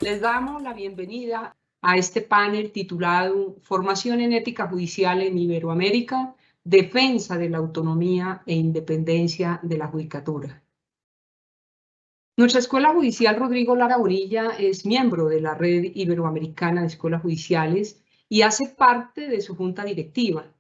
Les damos la bienvenida a este panel titulado Formación en Ética Judicial en Iberoamérica, Defensa de la Autonomía e Independencia de la Judicatura. Nuestra Escuela Judicial Rodrigo Lara Bonilla es miembro de la Red Iberoamericana de Escuelas Judiciales y hace parte de su junta directiva.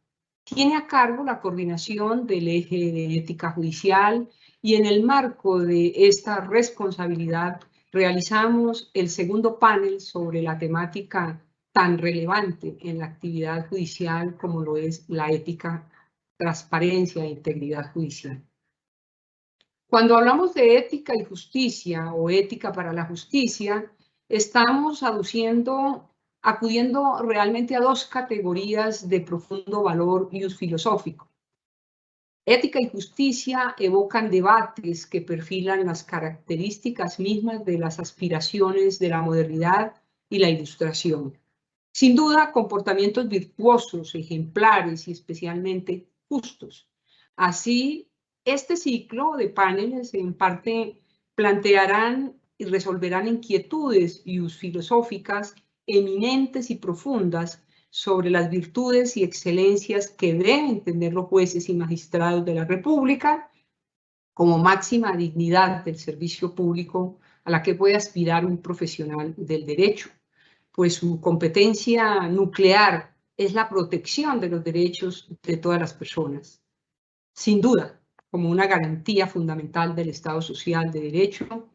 Tiene a cargo la coordinación del eje de ética judicial y en el marco de esta responsabilidad realizamos el segundo panel sobre la temática tan relevante en la actividad judicial como lo es la ética, transparencia e integridad judicial. Cuando hablamos de ética y justicia o ética para la justicia, estamos acudiendo realmente a dos categorías de profundo valor y uso filosófico. Ética y justicia evocan debates que perfilan las características mismas de las aspiraciones de la modernidad y la ilustración. Sin duda, comportamientos virtuosos, ejemplares y especialmente justos. Así, este ciclo de paneles en parte plantearán y resolverán inquietudes filosóficas eminentes y profundas sobre las virtudes y excelencias que deben tener los jueces y magistrados de la República como máxima dignidad del servicio público a la que puede aspirar un profesional del derecho, pues su competencia nuclear es la protección de los derechos de todas las personas. Sin duda, como una garantía fundamental del Estado Social de Derecho.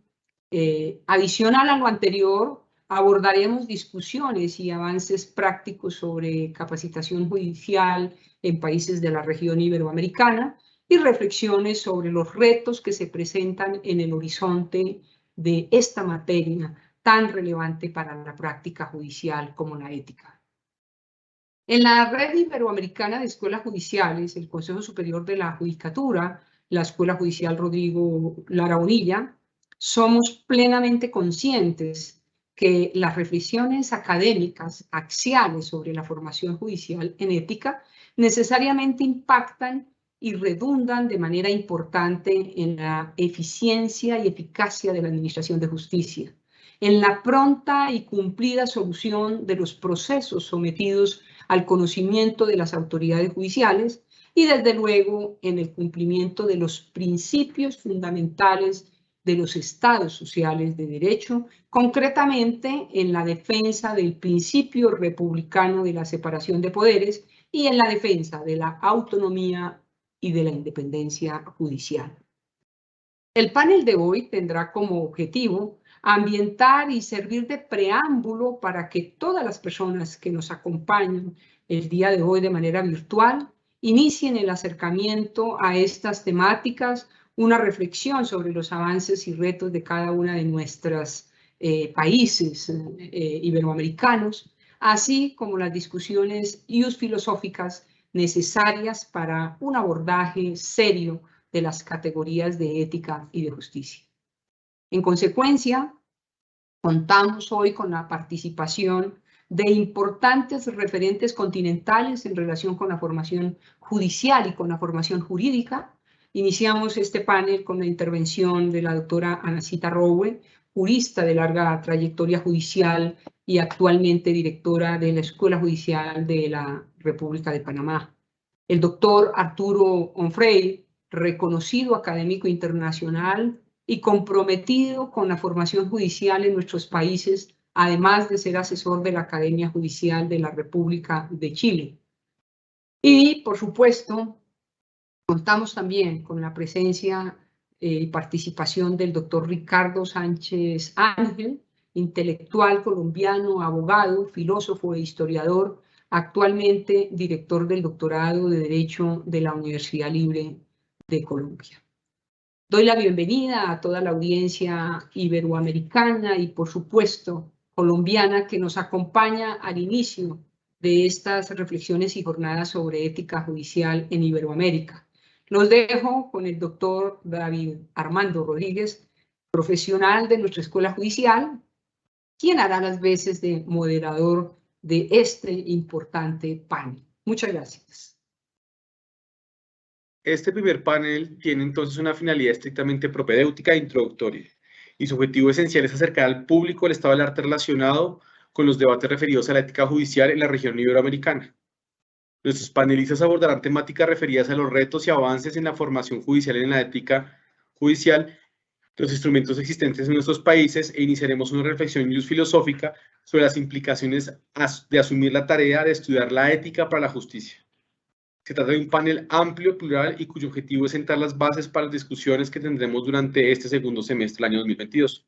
Adicional a lo anterior, abordaremos discusiones y avances prácticos sobre capacitación judicial en países de la región iberoamericana y reflexiones sobre los retos que se presentan en el horizonte de esta materia tan relevante para la práctica judicial como la ética. En la Red Iberoamericana de Escuelas Judiciales, el Consejo Superior de la Judicatura, la Escuela Judicial Rodrigo Lara Bonilla, somos plenamente conscientes que las reflexiones académicas axiales sobre la formación judicial en ética necesariamente impactan y redundan de manera importante en la eficiencia y eficacia de la administración de justicia, en la pronta y cumplida solución de los procesos sometidos al conocimiento de las autoridades judiciales y, desde luego, en el cumplimiento de los principios fundamentales de los estados sociales de derecho, concretamente en la defensa del principio republicano de la separación de poderes y en la defensa de la autonomía y de la independencia judicial. El panel de hoy tendrá como objetivo ambientar y servir de preámbulo para que todas las personas que nos acompañan el día de hoy de manera virtual inicien el acercamiento a estas temáticas, una reflexión sobre los avances y retos de cada una de nuestros países iberoamericanos, así como las discusiones filosóficas necesarias para un abordaje serio de las categorías de ética y de justicia. En consecuencia, contamos hoy con la participación de importantes referentes continentales en relación con la formación judicial y con la formación jurídica. Iniciamos este panel con la intervención de la doctora Anacita Rowe, jurista de larga trayectoria judicial y actualmente directora de la Escuela Judicial de la República de Panamá. El doctor Arturo Onfray, reconocido académico internacional y comprometido con la formación judicial en nuestros países, además de ser asesor de la Academia Judicial de la República de Chile. Y, por supuesto, contamos también con la presencia y participación del doctor Ricardo Sánchez Ángel, intelectual colombiano, abogado, filósofo e historiador, actualmente director del doctorado de Derecho de la Universidad Libre de Colombia. Doy la bienvenida a toda la audiencia iberoamericana y, por supuesto, colombiana que nos acompaña al inicio de estas reflexiones y jornadas sobre ética judicial en Iberoamérica. Los dejo con el doctor David Armando Rodríguez, profesional de nuestra Escuela Judicial, quien hará las veces de moderador de este importante panel. Muchas gracias. Este primer panel tiene entonces una finalidad estrictamente propedéutica e introductoria y su objetivo esencial es acercar al público el estado del arte relacionado con los debates referidos a la ética judicial en la región iberoamericana. Nuestros panelistas abordarán temáticas referidas a los retos y avances en la formación judicial y en la ética judicial, los instrumentos existentes en nuestros países, e iniciaremos una reflexión filosófica sobre las implicaciones de asumir la tarea de estudiar la ética para la justicia. Se trata de un panel amplio, plural y cuyo objetivo es sentar las bases para las discusiones que tendremos durante este segundo semestre del año 2022.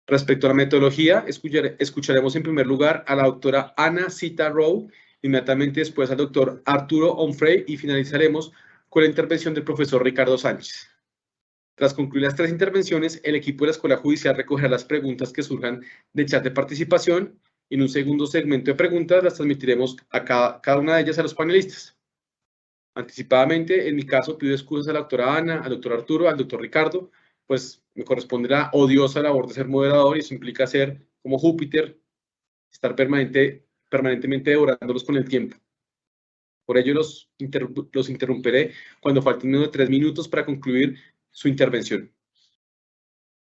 Respecto a la metodología, escucharemos en primer lugar a la doctora Anna Zita Rowe, inmediatamente después al doctor Arturo Onfray y finalizaremos con la intervención del profesor Ricardo Sánchez. Tras concluir las 3 intervenciones, el equipo de la Escuela Judicial recogerá las preguntas que surjan del chat de participación y en un segundo segmento de preguntas las transmitiremos a cada una de ellas a los panelistas. Anticipadamente, en mi caso, pido excusas a la doctora Ana, al doctor Arturo, al doctor Ricardo, pues me corresponde la odiosa labor de ser moderador y eso implica ser como Júpiter, estar permanentemente devorándolos con el tiempo. Por ello, los interrumpiré cuando falten menos de 3 minutos para concluir su intervención.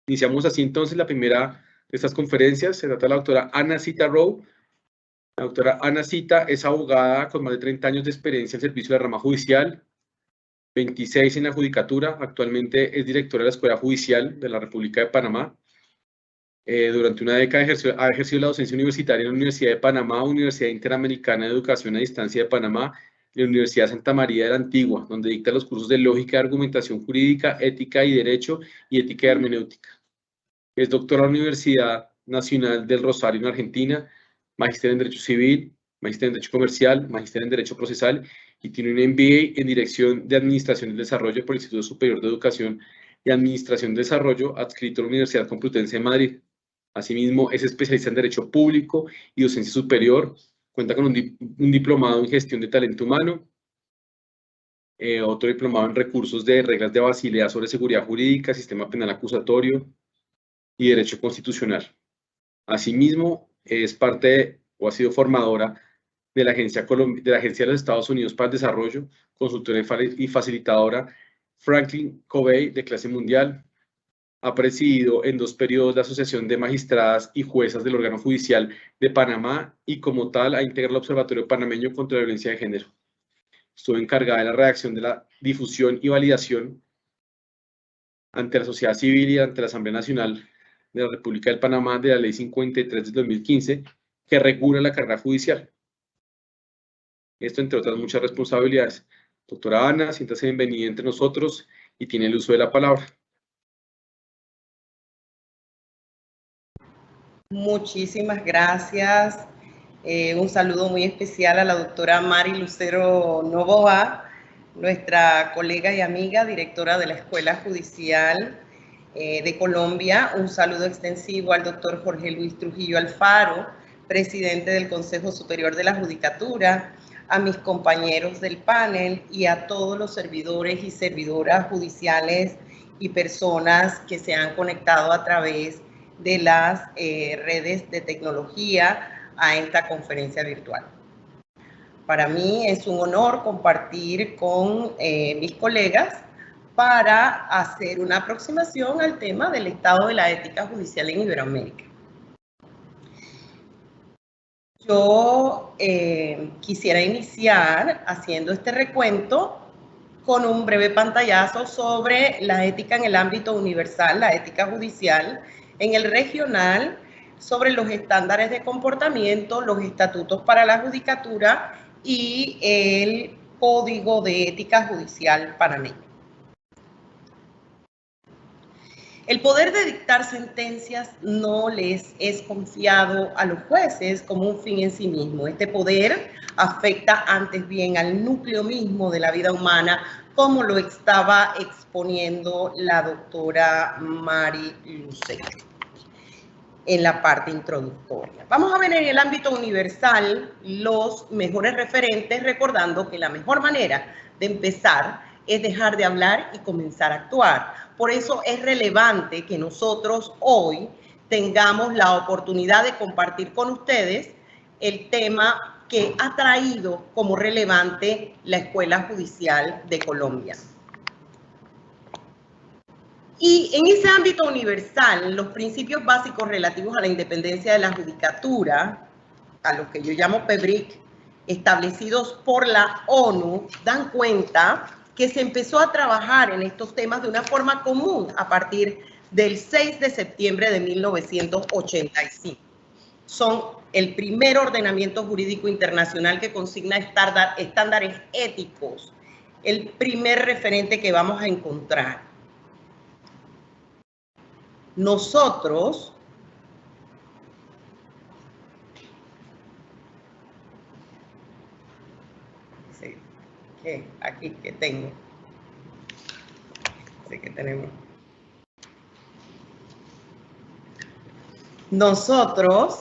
Iniciamos así entonces la primera de estas conferencias. Se trata de la doctora Anna Zita Rowe. La doctora Anna Zita es abogada con más de 30 años de experiencia en servicio de rama judicial, 26 en la judicatura. Actualmente es directora de la Escuela Judicial de la República de Panamá. Durante una década ha ejercido la docencia universitaria en la Universidad de Panamá, Universidad Interamericana de Educación a Distancia de Panamá y la Universidad Santa María de la Antigua, donde dicta los cursos de Lógica y Argumentación Jurídica, Ética y Derecho y Ética y Hermenéutica. Es doctora en la Universidad Nacional del Rosario en Argentina, magíster en Derecho Civil, magíster en Derecho Comercial, magíster en Derecho Procesal y tiene un MBA en Dirección de Administración del Desarrollo por el Instituto Superior de Educación y Administración del Desarrollo, adscrito a la Universidad Complutense de Madrid. Asimismo, es especialista en Derecho Público y Docencia Superior. Cuenta con un diplomado en Gestión de Talento Humano, otro diplomado en Recursos de Reglas de Basilea sobre Seguridad Jurídica, Sistema Penal Acusatorio y Derecho Constitucional. Asimismo, es parte o ha sido formadora de la Agencia de los Estados Unidos para el Desarrollo, consultora y facilitadora Franklin Covey de clase mundial. Ha presidido en 2 periodos la Asociación de Magistradas y Juezas del Órgano Judicial de Panamá y como tal ha integrado el Observatorio Panameño contra la Violencia de Género. Estuvo encargada de la redacción de la difusión y validación ante la sociedad civil y ante la Asamblea Nacional de la República del Panamá de la Ley 53 del 2015 que regula la carrera judicial. Esto entre otras muchas responsabilidades. Doctora Ana, siéntase bienvenida entre nosotros y tiene el uso de la palabra. Muchísimas gracias. Un saludo muy especial a la doctora Mari Lucero Novoa, nuestra colega y amiga, directora de la Escuela Judicial de Colombia. Un saludo extensivo al doctor Jorge Luis Trujillo Alfaro, presidente del Consejo Superior de la Judicatura, a mis compañeros del panel y a todos los servidores y servidoras judiciales y personas que se han conectado a través de las redes de tecnología a esta conferencia virtual. Para mí es un honor compartir con mis colegas para hacer una aproximación al tema del estado de la ética judicial en Iberoamérica. Yo quisiera iniciar haciendo este recuento con un breve pantallazo sobre la ética en el ámbito universal, la ética judicial, en el regional, sobre los estándares de comportamiento, los estatutos para la judicatura y el Código de Ética Judicial panameño. El poder de dictar sentencias no les es confiado a los jueces como un fin en sí mismo. Este poder afecta antes bien al núcleo mismo de la vida humana, como lo estaba exponiendo la doctora Mari Lucero en la parte introductoria. Vamos a ver en el ámbito universal los mejores referentes, recordando que la mejor manera de empezar es dejar de hablar y comenzar a actuar. Por eso es relevante que nosotros hoy tengamos la oportunidad de compartir con ustedes el tema que ha traído como relevante la Escuela Judicial de Colombia. Y en ese ámbito universal, los principios básicos relativos a la independencia de la judicatura, a los que yo llamo PEBRIC, establecidos por la ONU, dan cuenta que se empezó a trabajar en estos temas de una forma común a partir del 6 de septiembre de 1985. Son el primer ordenamiento jurídico internacional que consigna estándares éticos, el primer referente que vamos a encontrar. Nosotros aquí que tengo, sí que tenemos. Nosotros,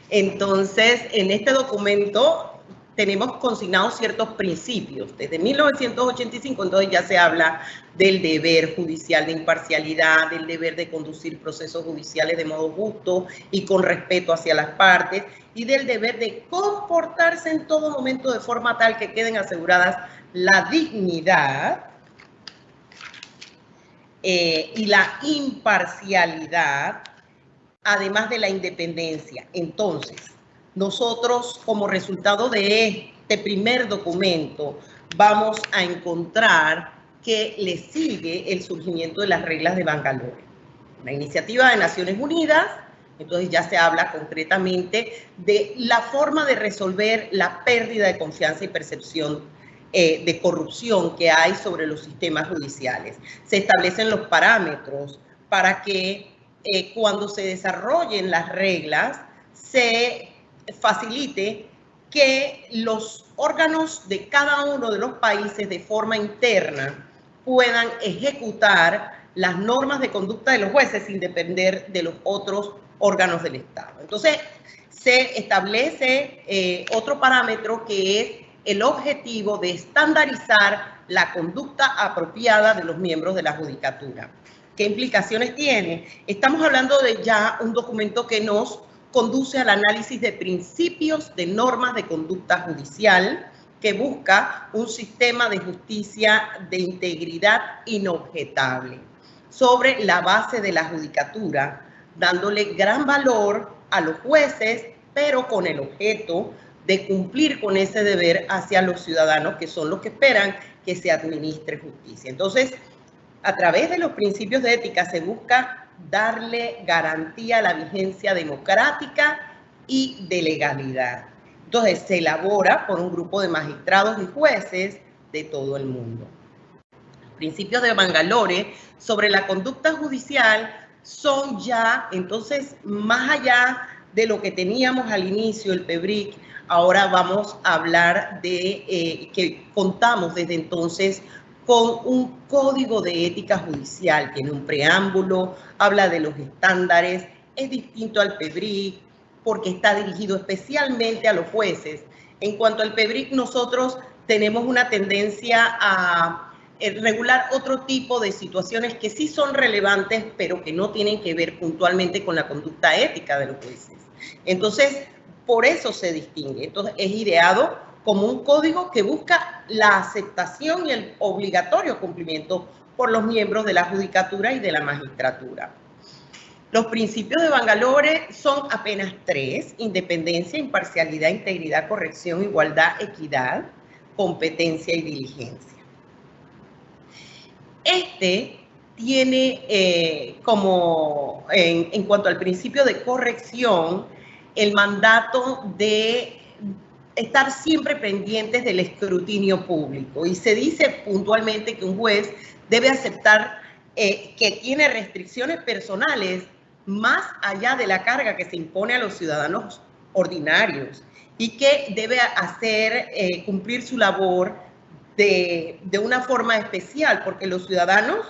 entonces, en este documento tenemos consignados ciertos principios. Desde 1985, entonces ya se habla del deber judicial de imparcialidad, del deber de conducir procesos judiciales de modo justo y con respeto hacia las partes, y del deber de comportarse en todo momento de forma tal que queden aseguradas la dignidad y la imparcialidad, además de la independencia. Entonces, nosotros, como resultado de este primer documento, vamos a encontrar que le sigue el surgimiento de las reglas de Bangalore. Una iniciativa de Naciones Unidas, entonces ya se habla concretamente de la forma de resolver la pérdida de confianza y percepción de corrupción que hay sobre los sistemas judiciales. Se establecen los parámetros para que cuando se desarrollen las reglas se facilite que los órganos de cada uno de los países de forma interna puedan ejecutar las normas de conducta de los jueces sin depender de los otros órganos del Estado. Entonces, se establece otro parámetro que es el objetivo de estandarizar la conducta apropiada de los miembros de la judicatura. ¿Qué implicaciones tiene? Estamos hablando de ya un documento que nos conduce al análisis de principios de normas de conducta judicial que busca un sistema de justicia de integridad inobjetable sobre la base de la judicatura, dándole gran valor a los jueces, pero con el objeto de cumplir con ese deber hacia los ciudadanos, que son los que esperan que se administre justicia. Entonces, a través de los principios de ética se busca darle garantía a la vigencia democrática y de legalidad. Entonces, se elabora por un grupo de magistrados y jueces de todo el mundo. Los principios de Bangalore sobre la conducta judicial son ya, entonces, más allá de lo que teníamos al inicio, el PEBRIC. Ahora vamos a hablar de que contamos desde entonces con un código de ética judicial, tiene un preámbulo, habla de los estándares, es distinto al PEBRIC porque está dirigido especialmente a los jueces. En cuanto al PEBRIC, nosotros tenemos una tendencia a regular otro tipo de situaciones que sí son relevantes, pero que no tienen que ver puntualmente con la conducta ética de los jueces. Entonces, por eso se distingue. Entonces, es ideado como un código que busca la aceptación y el obligatorio cumplimiento por los miembros de la judicatura y de la magistratura. Los principios de Bangalore son apenas 3: independencia, imparcialidad, integridad, corrección, igualdad, equidad, competencia y diligencia. Este tiene como, en cuanto al principio de corrección, el mandato de estar siempre pendientes del escrutinio público. Y se dice puntualmente que un juez debe aceptar que tiene restricciones personales más allá de la carga que se impone a los ciudadanos ordinarios y que debe hacer cumplir su labor de una forma especial, porque los ciudadanos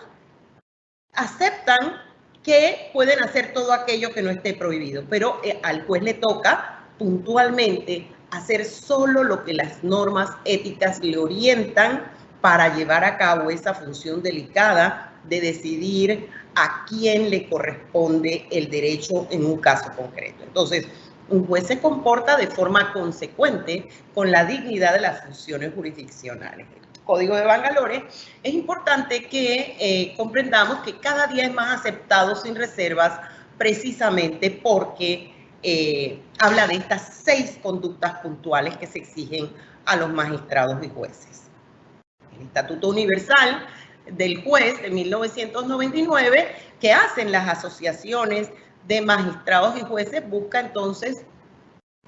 aceptan que pueden hacer todo aquello que no esté prohibido, pero al juez le toca puntualmente hacer solo lo que las normas éticas le orientan para llevar a cabo esa función delicada de decidir a quién le corresponde el derecho en un caso concreto. Entonces, un juez se comporta de forma consecuente con la dignidad de las funciones jurisdiccionales. Código de Bangalore, es importante que comprendamos que cada día es más aceptado sin reservas, precisamente porque habla de estas 6 conductas puntuales que se exigen a los magistrados y jueces. El Estatuto Universal del Juez de 1999, que hacen las asociaciones de magistrados y jueces, busca entonces,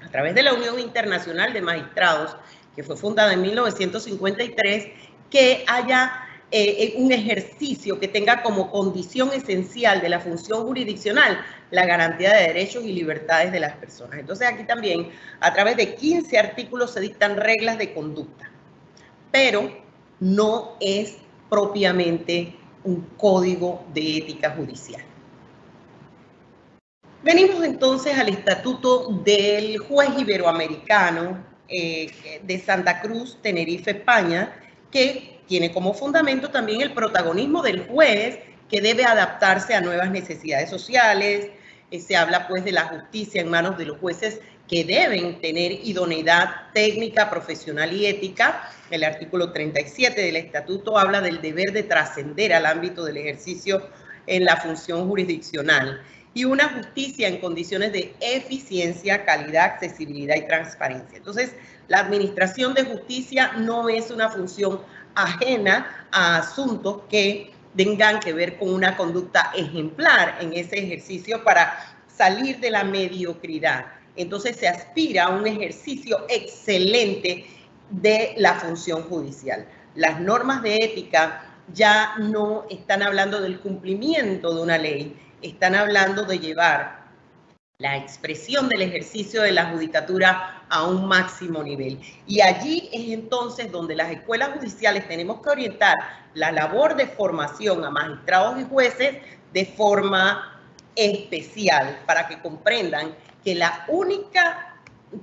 a través de la Unión Internacional de Magistrados, que fue fundada en 1953, que haya un ejercicio que tenga como condición esencial de la función jurisdiccional la garantía de derechos y libertades de las personas. Entonces aquí también, a través de 15 artículos se dictan reglas de conducta, pero no es propiamente un código de ética judicial. Venimos entonces al Estatuto del Juez Iberoamericano de Santa Cruz, Tenerife, España, que tiene como fundamento también el protagonismo del juez, que debe adaptarse a nuevas necesidades sociales. Se habla pues de la justicia en manos de los jueces, que deben tener idoneidad técnica, profesional y ética. El artículo 37 del estatuto habla del deber de trascender al ámbito del ejercicio en la función jurisdiccional y una justicia en condiciones de eficiencia, calidad, accesibilidad y transparencia. Entonces, la administración de justicia no es una función ajena a asuntos que tengan que ver con una conducta ejemplar en ese ejercicio para salir de la mediocridad. Entonces se aspira a un ejercicio excelente de la función judicial. Las normas de ética ya no están hablando del cumplimiento de una ley, están hablando de llevar la expresión del ejercicio de la judicatura a un máximo nivel. Y allí es entonces donde las escuelas judiciales tenemos que orientar la labor de formación a magistrados y jueces de forma especial, para que comprendan que la única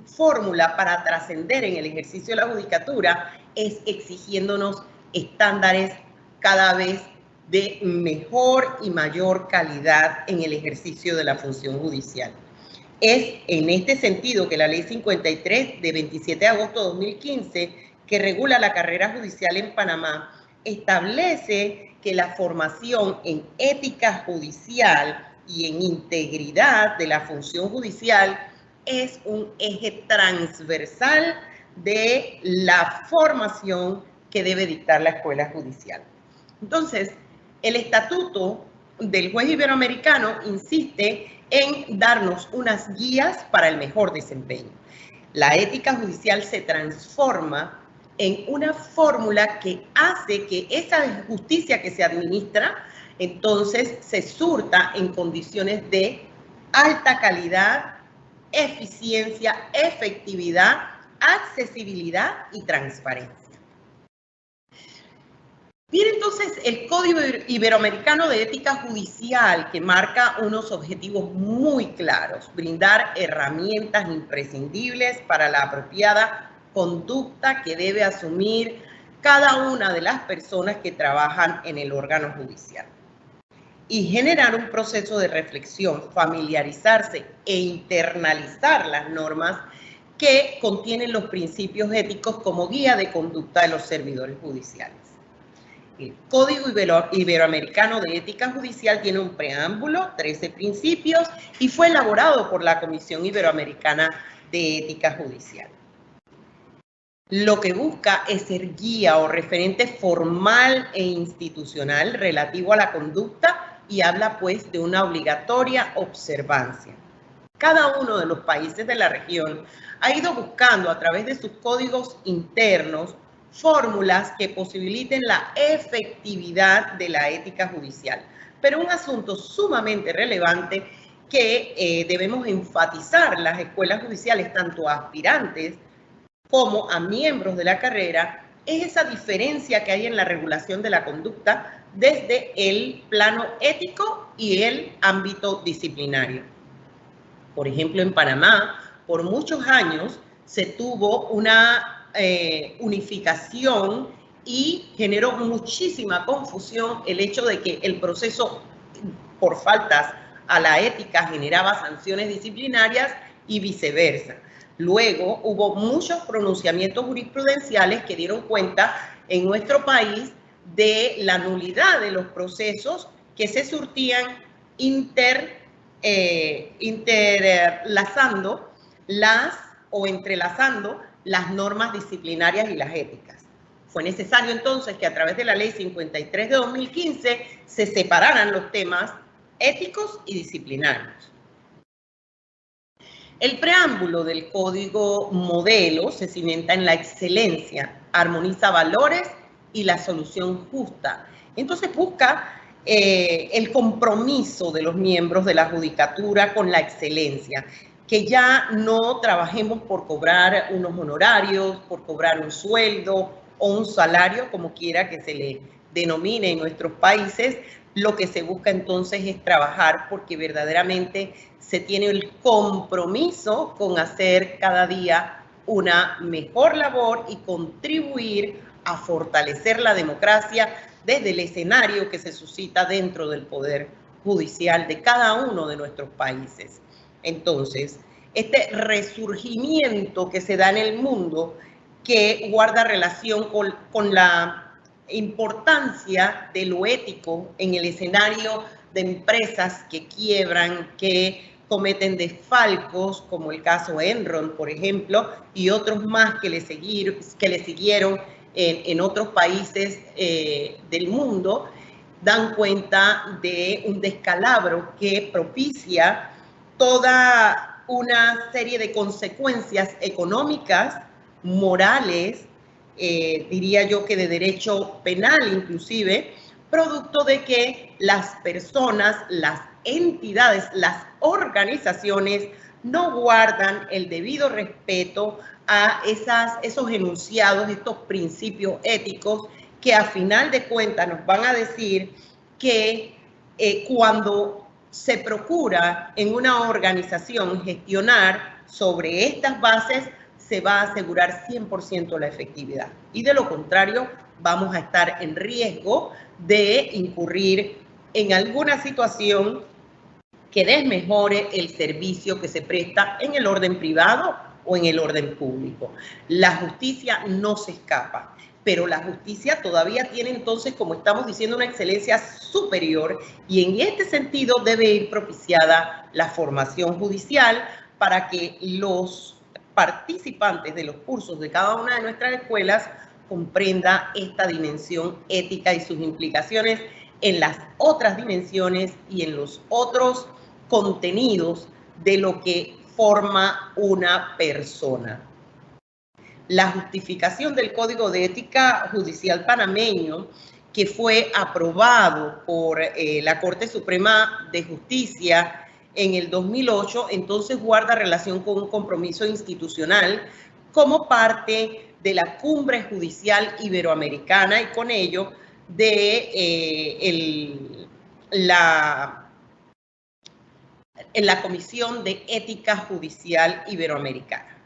fórmula para trascender en el ejercicio de la judicatura es exigiéndonos estándares cada vez de mejor y mayor calidad en el ejercicio de la función judicial. Es en este sentido que la Ley 53 de 27 de agosto de 2015, que regula la carrera judicial en Panamá, establece que la formación en ética judicial y en integridad de la función judicial es un eje transversal de la formación que debe dictar la escuela judicial. Entonces, el Estatuto del Juez Iberoamericano insiste en darnos unas guías para el mejor desempeño. La ética judicial se transforma en una fórmula que hace que esa justicia que se administra entonces se surta en condiciones de alta calidad, eficiencia, efectividad, accesibilidad y transparencia. Bien, entonces el Código Iberoamericano de Ética Judicial, que marca unos objetivos muy claros: brindar herramientas imprescindibles para la apropiada conducta que debe asumir cada una de las personas que trabajan en el órgano judicial, y generar un proceso de reflexión, familiarizarse e internalizar las normas que contienen los principios éticos como guía de conducta de los servidores judiciales. El Código Iberoamericano de Ética Judicial tiene un preámbulo, 13 principios, y fue elaborado por la Comisión Iberoamericana de Ética Judicial. Lo que busca es ser guía o referente formal e institucional relativo a la conducta, y habla pues de una obligatoria observancia. Cada uno de los países de la región ha ido buscando a través de sus códigos internos fórmulas que posibiliten la efectividad de la ética judicial. Pero un asunto sumamente relevante que debemos enfatizar las escuelas judiciales, tanto a aspirantes como a miembros de la carrera, es esa diferencia que hay en la regulación de la conducta desde el plano ético y el ámbito disciplinario. Por ejemplo, en Panamá, por muchos años se tuvo una unificación y generó muchísima confusión el hecho de que el proceso por faltas a la ética generaba sanciones disciplinarias y viceversa. Luego hubo muchos pronunciamientos jurisprudenciales que dieron cuenta en nuestro país de la nulidad de los procesos que se surtían entrelazando las normas disciplinarias y las éticas. Fue necesario entonces que a través de la Ley 53 de 2015 se separaran los temas éticos y disciplinarios. El preámbulo del Código Modelo se cimenta en la excelencia, armoniza valores y la solución justa. Entonces busca el compromiso de los miembros de la judicatura con la excelencia, que ya no trabajemos por cobrar unos honorarios, por cobrar un sueldo o un salario, como quiera que se le denomine en nuestros países. Lo que se busca entonces es trabajar porque verdaderamente se tiene el compromiso con hacer cada día una mejor labor y contribuir a fortalecer la democracia desde el escenario que se suscita dentro del Poder Judicial de cada uno de nuestros países. Entonces, este resurgimiento que se da en el mundo, que guarda relación con la importancia de lo ético en el escenario de empresas que quiebran, que cometen desfalcos, como el caso Enron, por ejemplo, y otros más que le siguieron en otros países del mundo, dan cuenta de un descalabro que propicia toda una serie de consecuencias económicas, morales, diría yo que de derecho penal inclusive, producto de que las personas, las entidades, las organizaciones no guardan el debido respeto a esos enunciados, estos principios éticos que a final de cuentas nos van a decir que cuando se procura en una organización gestionar sobre estas bases, se va a asegurar 100% la efectividad. Y de lo contrario, vamos a estar en riesgo de incurrir en alguna situación que desmejore el servicio que se presta en el orden privado o en el orden público. La justicia no se escapa, pero la justicia todavía tiene entonces, como estamos diciendo, una excelencia superior, y en este sentido debe ir propiciada la formación judicial para que los participantes de los cursos de cada una de nuestras escuelas comprenda esta dimensión ética y sus implicaciones en las otras dimensiones y en los otros contenidos de lo que forma una persona. La justificación del Código de Ética Judicial panameño, que fue aprobado por la Corte Suprema de Justicia en el 2008, entonces guarda relación con un compromiso institucional como parte de la Cumbre Judicial Iberoamericana y con ello de la Comisión de Ética Judicial Iberoamericana.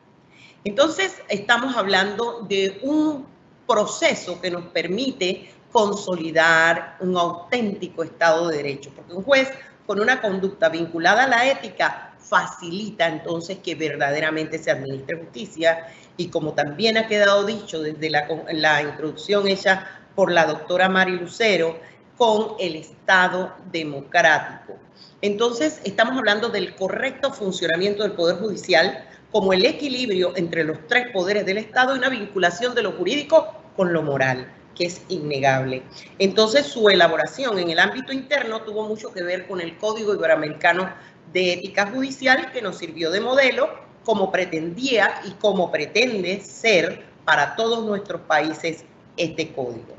Entonces, estamos hablando de un proceso que nos permite consolidar un auténtico Estado de Derecho, porque un juez con una conducta vinculada a la ética facilita entonces que verdaderamente se administre justicia, y como también ha quedado dicho desde la introducción hecha por la doctora Mari Lucero, con el Estado democrático. Entonces, estamos hablando del correcto funcionamiento del Poder Judicial como el equilibrio entre los tres poderes del Estado y una vinculación de lo jurídico con lo moral, que es innegable. Entonces, su elaboración en el ámbito interno tuvo mucho que ver con el Código Iberoamericano de Ética Judicial, que nos sirvió de modelo, como pretendía y como pretende ser para todos nuestros países este código.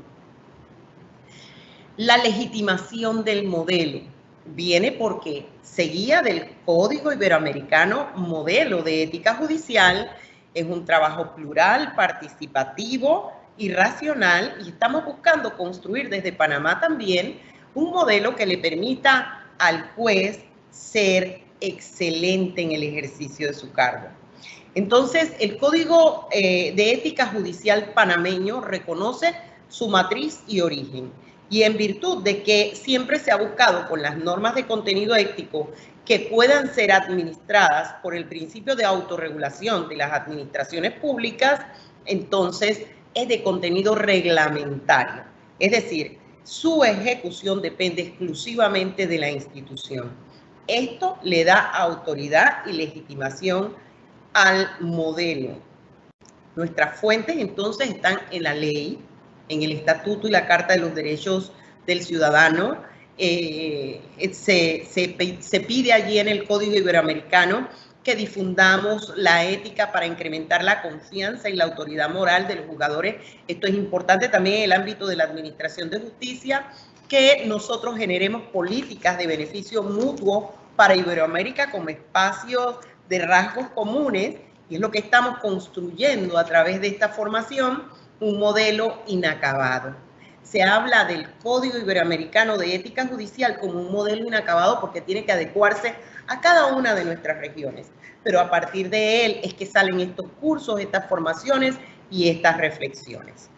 La legitimación del modelo viene porque seguía del Código Iberoamericano Modelo de Ética Judicial. Es un trabajo plural, participativo y racional, y estamos buscando construir desde Panamá también un modelo que le permita al juez ser excelente en el ejercicio de su cargo. Entonces, el Código de Ética Judicial panameño reconoce su matriz y origen, y en virtud de que siempre se ha buscado con las normas de contenido ético que puedan ser administradas por el principio de autorregulación de las administraciones públicas, entonces es de contenido reglamentario, es decir, su ejecución depende exclusivamente de la institución. Esto le da autoridad y legitimación al modelo. Nuestras fuentes entonces están en la ley, en el Estatuto y la Carta de los Derechos del Ciudadano. Se pide allí en el Código Iberoamericano que difundamos la ética para incrementar la confianza y la autoridad moral de los jugadores. Esto es importante también en el ámbito de la administración de justicia, que nosotros generemos políticas de beneficio mutuo para Iberoamérica como espacios de rasgos comunes, y es lo que estamos construyendo a través de esta formación, un modelo inacabado. Se habla del Código Iberoamericano de Ética Judicial como un modelo inacabado porque tiene que adecuarse a cada una de nuestras regiones, pero a partir de él es que salen estos cursos, estas formaciones y estas reflexiones.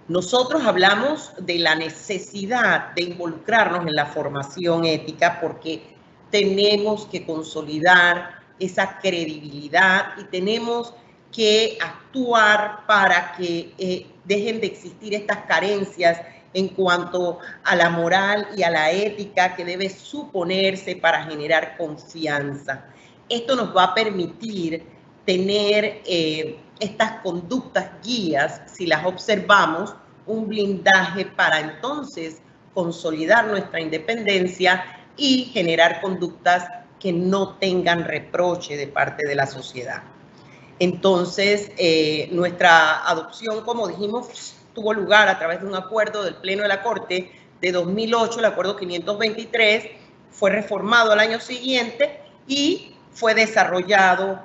Nosotros hablamos de la necesidad de involucrarnos en la formación ética porque tenemos que consolidar esa credibilidad y tenemos que actuar para que dejen de existir estas carencias en cuanto a la moral y a la ética que debe suponerse para generar confianza. Esto nos va a permitir tener estas conductas guías, si las observamos, un blindaje para entonces consolidar nuestra independencia y generar conductas que no tengan reproche de parte de la sociedad. Entonces, nuestra adopción, como dijimos, tuvo lugar a través de un acuerdo del Pleno de la Corte de 2008, el acuerdo 523, fue reformado al año siguiente y fue desarrollado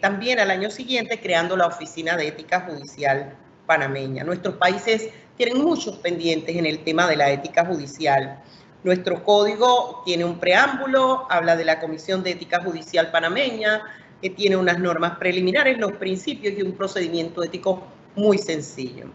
también al año siguiente creando la Oficina de Ética Judicial panameña. Nuestros países tienen muchos pendientes en el tema de la ética judicial. Nuestro código tiene un preámbulo, habla de la Comisión de Ética Judicial panameña, que tiene unas normas preliminares, los principios y un procedimiento ético muy sencillo.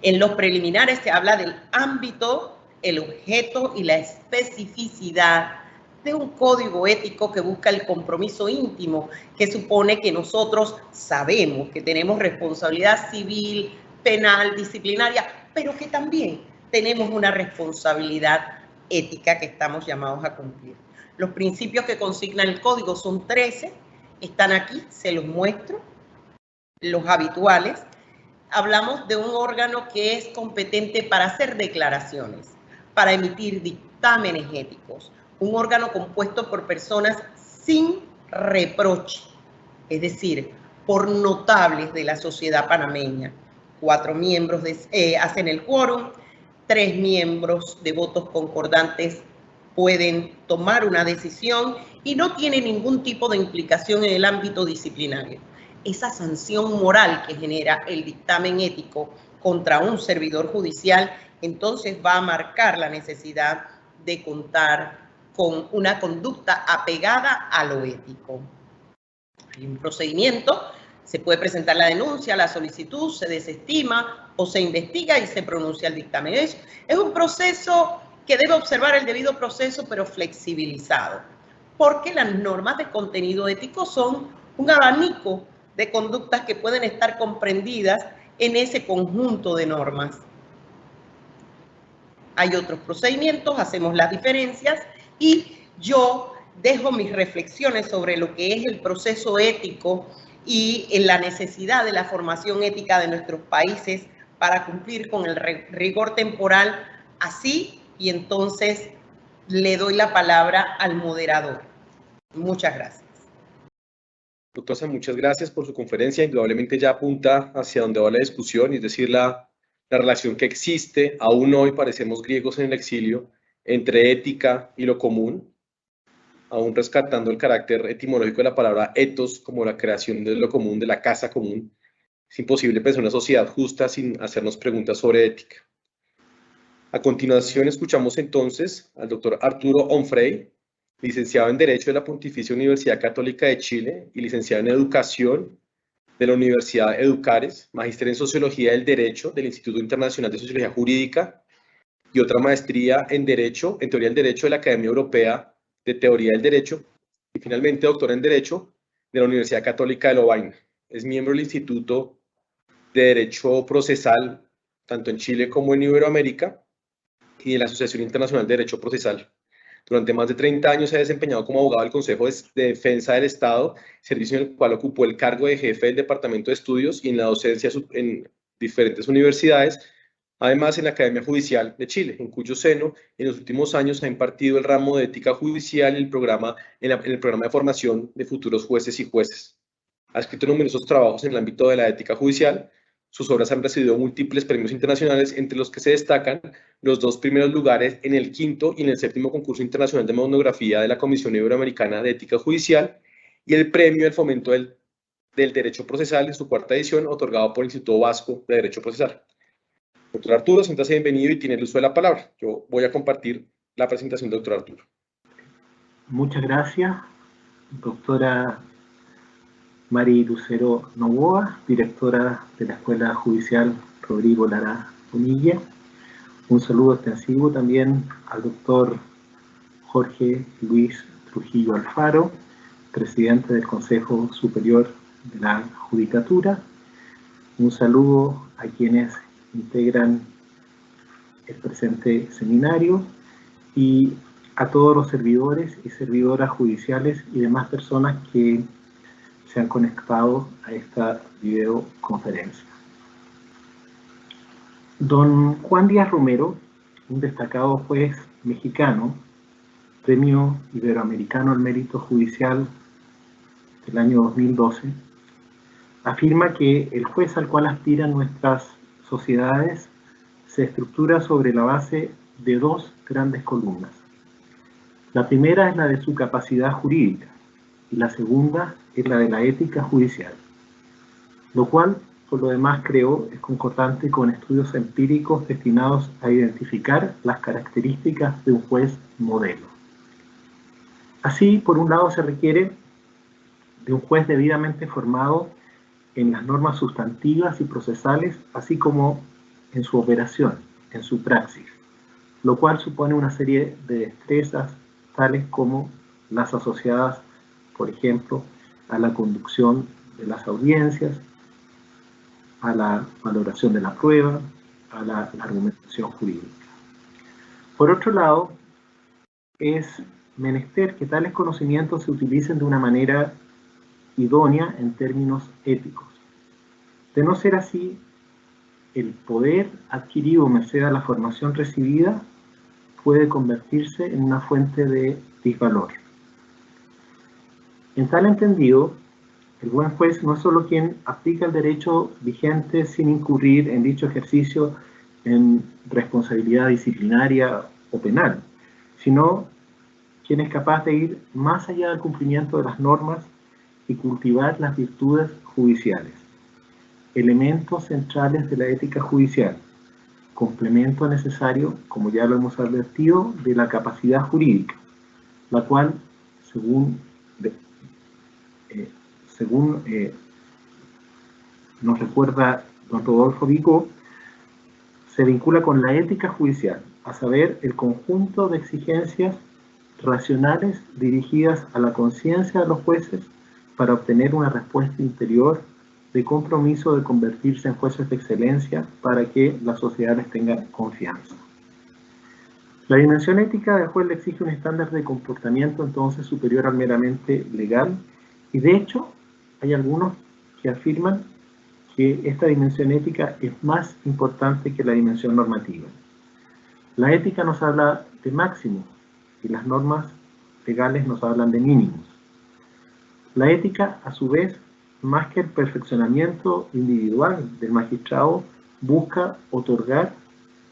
En los preliminares se habla del ámbito, el objeto y la especificidad de un código ético que busca el compromiso íntimo, que supone que nosotros sabemos que tenemos responsabilidad civil, penal, disciplinaria, pero que también tenemos una responsabilidad ética que estamos llamados a cumplir. Los principios que consigna el código son 13, están aquí, se los muestro, los habituales. Hablamos de un órgano que es competente para hacer declaraciones, para emitir dictámenes éticos, un órgano compuesto por personas sin reproche, es decir, por notables de la sociedad panameña. 4 miembros hacen el quórum, 3 miembros de votos concordantes pueden tomar una decisión y no tiene ningún tipo de implicación en el ámbito disciplinario. Esa sanción moral que genera el dictamen ético contra un servidor judicial, entonces va a marcar la necesidad de contar con una conducta apegada a lo ético. Hay un procedimiento, se puede presentar la denuncia, la solicitud, se desestima o se investiga y se pronuncia el dictamen. Es un proceso que debe observar el debido proceso, pero flexibilizado, porque las normas de contenido ético son un abanico de conductas que pueden estar comprendidas en ese conjunto de normas. Hay otros procedimientos, hacemos las diferencias y yo dejo mis reflexiones sobre lo que es el proceso ético y en la necesidad de la formación ética de nuestros países para cumplir con el rigor temporal así, y entonces le doy la palabra al moderador. Muchas gracias. Doctora, muchas gracias por su conferencia. Indudablemente ya apunta hacia donde va la discusión, es decir, la relación que existe, aún hoy parecemos griegos en el exilio, entre ética y lo común, aún rescatando el carácter etimológico de la palabra ethos como la creación de lo común, de la casa común. Es imposible pensar una sociedad justa sin hacernos preguntas sobre ética. A continuación escuchamos entonces al doctor Arturo Onfray, licenciado en Derecho de la Pontificia Universidad Católica de Chile y licenciado en Educación de la Universidad Educares, magíster en Sociología del Derecho del Instituto Internacional de Sociología Jurídica y otra maestría en Derecho, en Teoría del Derecho de la Academia Europea de Teoría del Derecho y finalmente doctor en Derecho de la Universidad Católica de Lovaina. es miembro del Instituto de Derecho Procesal, tanto en Chile como en Iberoamérica, y de la Asociación Internacional de Derecho Procesal. Durante más de 30 años se ha desempeñado como abogado del Consejo de Defensa del Estado, servicio en el cual ocupó el cargo de jefe del Departamento de Estudios y en la docencia en diferentes universidades, además en la Academia Judicial de Chile, en cuyo seno en los últimos años ha impartido el ramo de ética judicial en el programa de formación de futuros jueces y jueces. Ha escrito numerosos trabajos en el ámbito de la ética judicial. Sus obras han recibido múltiples premios internacionales, entre los que se destacan los 2 primeros lugares en el 5º y en el 7º concurso internacional de monografía de la Comisión Iberoamericana de Ética Judicial y el premio del fomento del Derecho Procesal en su 4ª edición, otorgado por el Instituto Vasco de Derecho Procesal. Doctor Arturo, siéntase bienvenido y tiene el uso de la palabra. Yo voy a compartir la presentación del doctor Arturo. Muchas gracias, doctora Mari Lucero Novoa, directora de la Escuela Judicial Rodrigo Lara Bonilla. Un saludo extensivo también al doctor Jorge Luis Trujillo Alfaro, presidente del Consejo Superior de la Judicatura. Un saludo a quienes integran el presente seminario y a todos los servidores y servidoras judiciales y demás personas que se han conectado a esta videoconferencia. Don Juan Díaz Romero, un destacado juez mexicano, Premio Iberoamericano al Mérito Judicial del año 2012, afirma que el juez al cual aspiran nuestras sociedades se estructura sobre la base de 2 grandes columnas. La primera es la de su capacidad jurídica y la segunda es la de la ética judicial, lo cual, por lo demás, creo, es concordante con estudios empíricos destinados a identificar las características de un juez modelo. Así, por un lado, se requiere de un juez debidamente formado en las normas sustantivas y procesales, así como en su operación, en su praxis, lo cual supone una serie de destrezas tales como las asociadas, por ejemplo, a la conducción de las audiencias, a la valoración de la prueba, a la argumentación jurídica. Por otro lado, es menester que tales conocimientos se utilicen de una manera idónea en términos éticos. De no ser así, el poder adquirido merced a la formación recibida puede convertirse en una fuente de disvalor. En tal entendido, el buen juez no es solo quien aplica el derecho vigente sin incurrir en dicho ejercicio en responsabilidad disciplinaria o penal, sino quien es capaz de ir más allá del cumplimiento de las normas y cultivar las virtudes judiciales, elementos centrales de la ética judicial, complemento necesario, como ya lo hemos advertido, de la capacidad jurídica, la cual, según nos recuerda don Rodolfo Vigo, se vincula con la ética judicial, a saber, el conjunto de exigencias racionales dirigidas a la conciencia de los jueces para obtener una respuesta interior de compromiso de convertirse en jueces de excelencia para que la sociedad les tenga confianza. La dimensión ética del juez le exige un estándar de comportamiento entonces superior al meramente legal, y de hecho hay algunos que afirman que esta dimensión ética es más importante que la dimensión normativa. La ética nos habla de máximos y las normas legales nos hablan de mínimos. La ética, a su vez, más que el perfeccionamiento individual del magistrado, busca otorgar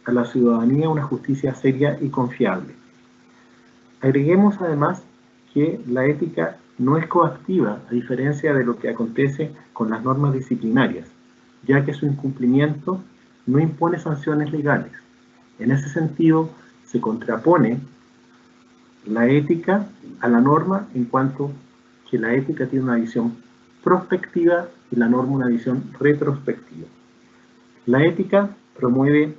a la ciudadanía una justicia seria y confiable. Agreguemos además que la ética no es coactiva, a diferencia de lo que acontece con las normas disciplinarias, ya que su incumplimiento no impone sanciones legales. En ese sentido, se contrapone la ética a la norma en cuanto que la ética tiene una visión prospectiva y la norma una visión retrospectiva. La ética promueve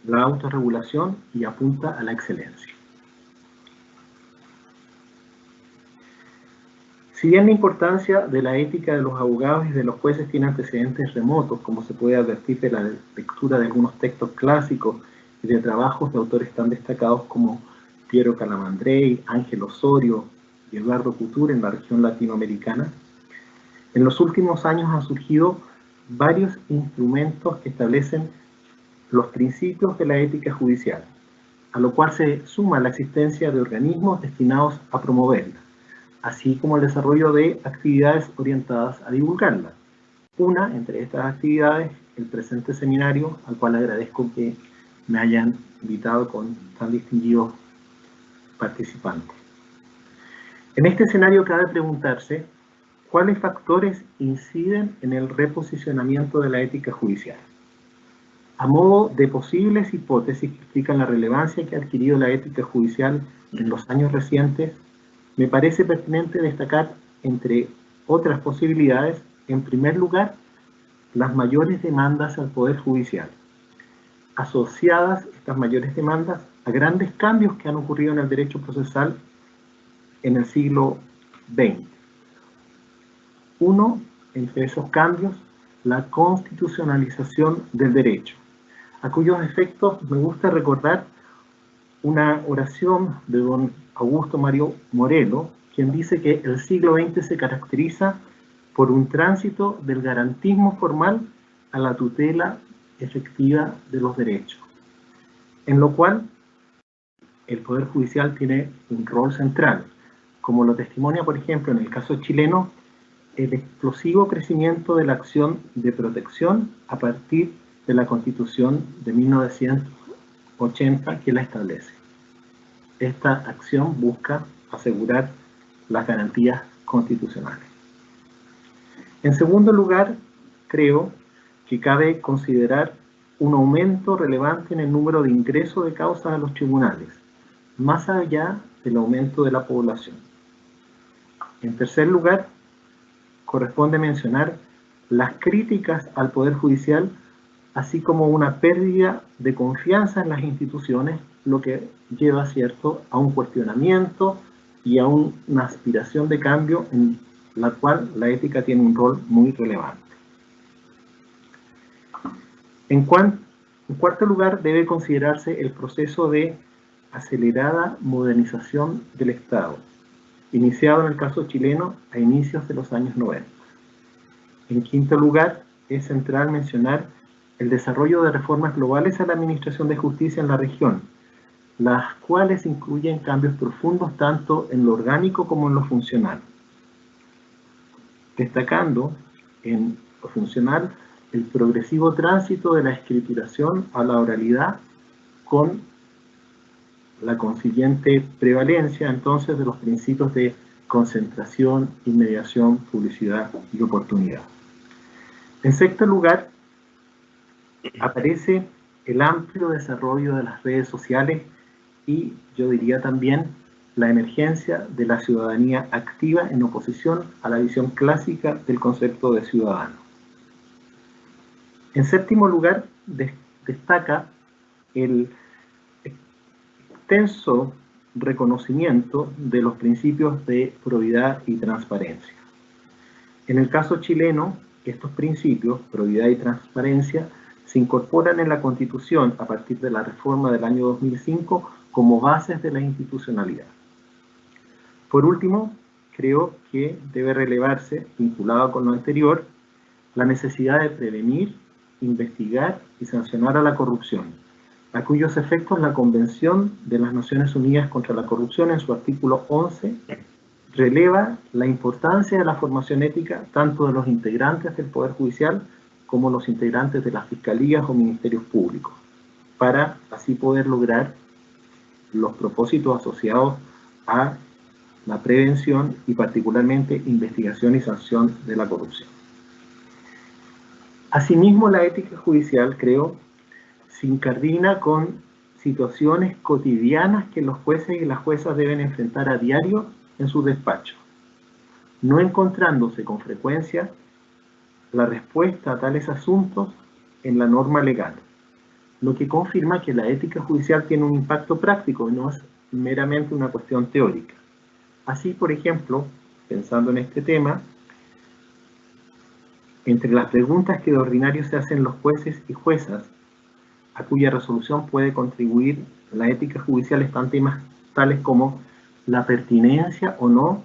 la autorregulación y apunta a la excelencia. Si bien la importancia de la ética de los abogados y de los jueces tiene antecedentes remotos, como se puede advertir de la lectura de algunos textos clásicos y de trabajos de autores tan destacados como Piero Calamandrei, Ángel Osorio y Eduardo Couture en la región latinoamericana, en los últimos años han surgido varios instrumentos que establecen los principios de la ética judicial, a lo cual se suma la existencia de organismos destinados a promoverla, así como el desarrollo de actividades orientadas a divulgarla. Una entre estas actividades, el presente seminario, al cual agradezco que me hayan invitado con tan distinguidos participantes. En este escenario cabe preguntarse cuáles factores inciden en el reposicionamiento de la ética judicial. A modo de posibles hipótesis que explican la relevancia que ha adquirido la ética judicial en los años recientes, me parece pertinente destacar, entre otras posibilidades, en primer lugar, las mayores demandas al Poder Judicial, asociadas estas mayores demandas a grandes cambios que han ocurrido en el derecho procesal en el siglo XX. Uno, entre esos cambios, la constitucionalización del derecho, a cuyos efectos me gusta recordar una oración de don Augusto Mario Morelo, quien dice que el siglo XX se caracteriza por un tránsito del garantismo formal a la tutela efectiva de los derechos, en lo cual el Poder Judicial tiene un rol central, como lo testimonia, por ejemplo, en el caso chileno, el explosivo crecimiento de la acción de protección a partir de la Constitución de 1980 que la establece. Esta acción busca asegurar las garantías constitucionales. En segundo lugar, creo que cabe considerar un aumento relevante en el número de ingresos de causas a los tribunales, más allá del aumento de la población. En tercer lugar, corresponde mencionar las críticas al Poder Judicial, así como una pérdida de confianza en las instituciones, lo que lleva, ¿cierto?, a un cuestionamiento y a una aspiración de cambio en la cual la ética tiene un rol muy relevante. En cuarto lugar, debe considerarse el proceso de acelerada modernización del Estado, iniciado en el caso chileno a inicios de los años 90. En quinto lugar, es central mencionar el desarrollo de reformas globales a la administración de justicia en la región, las cuales incluyen cambios profundos tanto en lo orgánico como en lo funcional. Destacando en lo funcional el progresivo tránsito de la escrituración a la oralidad con la consiguiente prevalencia entonces de los principios de concentración, inmediación, publicidad y oportunidad. En sexto lugar, aparece el amplio desarrollo de las redes sociales y yo diría también la emergencia de la ciudadanía activa en oposición a la visión clásica del concepto de ciudadano. En séptimo lugar, destaca el extenso reconocimiento de los principios de probidad y transparencia. En el caso chileno, estos principios, probidad y transparencia, se incorporan en la Constitución a partir de la reforma del año 2005 como bases de la institucionalidad. Por último, creo que debe relevarse, vinculado con lo anterior, la necesidad de prevenir, investigar y sancionar a la corrupción, a cuyos efectos la Convención de las Naciones Unidas contra la Corrupción, en su artículo 11, releva la importancia de la formación ética tanto de los integrantes del Poder Judicial como los integrantes de las fiscalías o ministerios públicos, para así poder lograr los propósitos asociados a la prevención y particularmente investigación y sanción de la corrupción. Asimismo, la ética judicial, creo, se incardina con situaciones cotidianas que los jueces y las juezas deben enfrentar a diario en sus despachos, no encontrándose con frecuencia la respuesta a tales asuntos en la norma legal, lo que confirma que la ética judicial tiene un impacto práctico y no es meramente una cuestión teórica. Así, por ejemplo, pensando en este tema, entre las preguntas que de ordinario se hacen los jueces y juezas, a cuya resolución puede contribuir la ética judicial, están temas tales como la pertinencia o no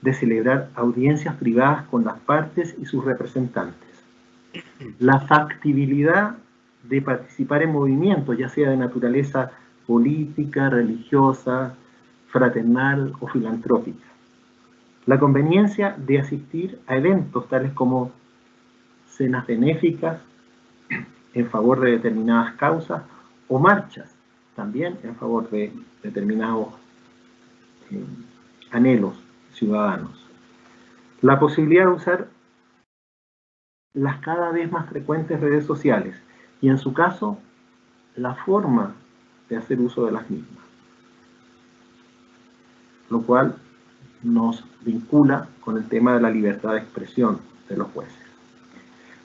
de celebrar audiencias privadas con las partes y sus representantes, la factibilidad de participar en movimientos, ya sea de naturaleza política, religiosa, fraternal o filantrópica, la conveniencia de asistir a eventos tales como cenas benéficas en favor de determinadas causas o marchas también en favor de determinados anhelos ciudadanos. La posibilidad de usar las cada vez más frecuentes redes sociales y, en su caso, la forma de hacer uso de las mismas, lo cual nos vincula con el tema de la libertad de expresión de los jueces.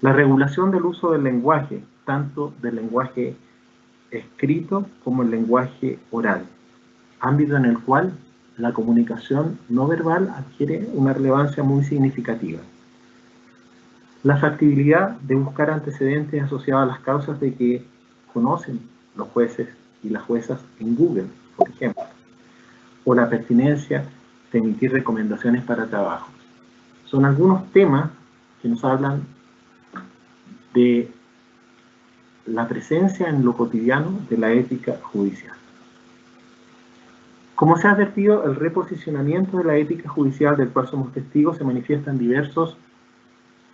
La regulación del uso del lenguaje, tanto del lenguaje escrito como el lenguaje oral, ámbito en el cual la comunicación no verbal adquiere una relevancia muy significativa. La factibilidad de buscar antecedentes asociados a las causas de que conocen los jueces y las juezas en Google, por ejemplo, o la pertinencia de emitir recomendaciones para trabajos. Son algunos temas que nos hablan de la presencia en lo cotidiano de la ética judicial. Como se ha advertido, el reposicionamiento de la ética judicial del cual somos testigos se manifiesta en diversos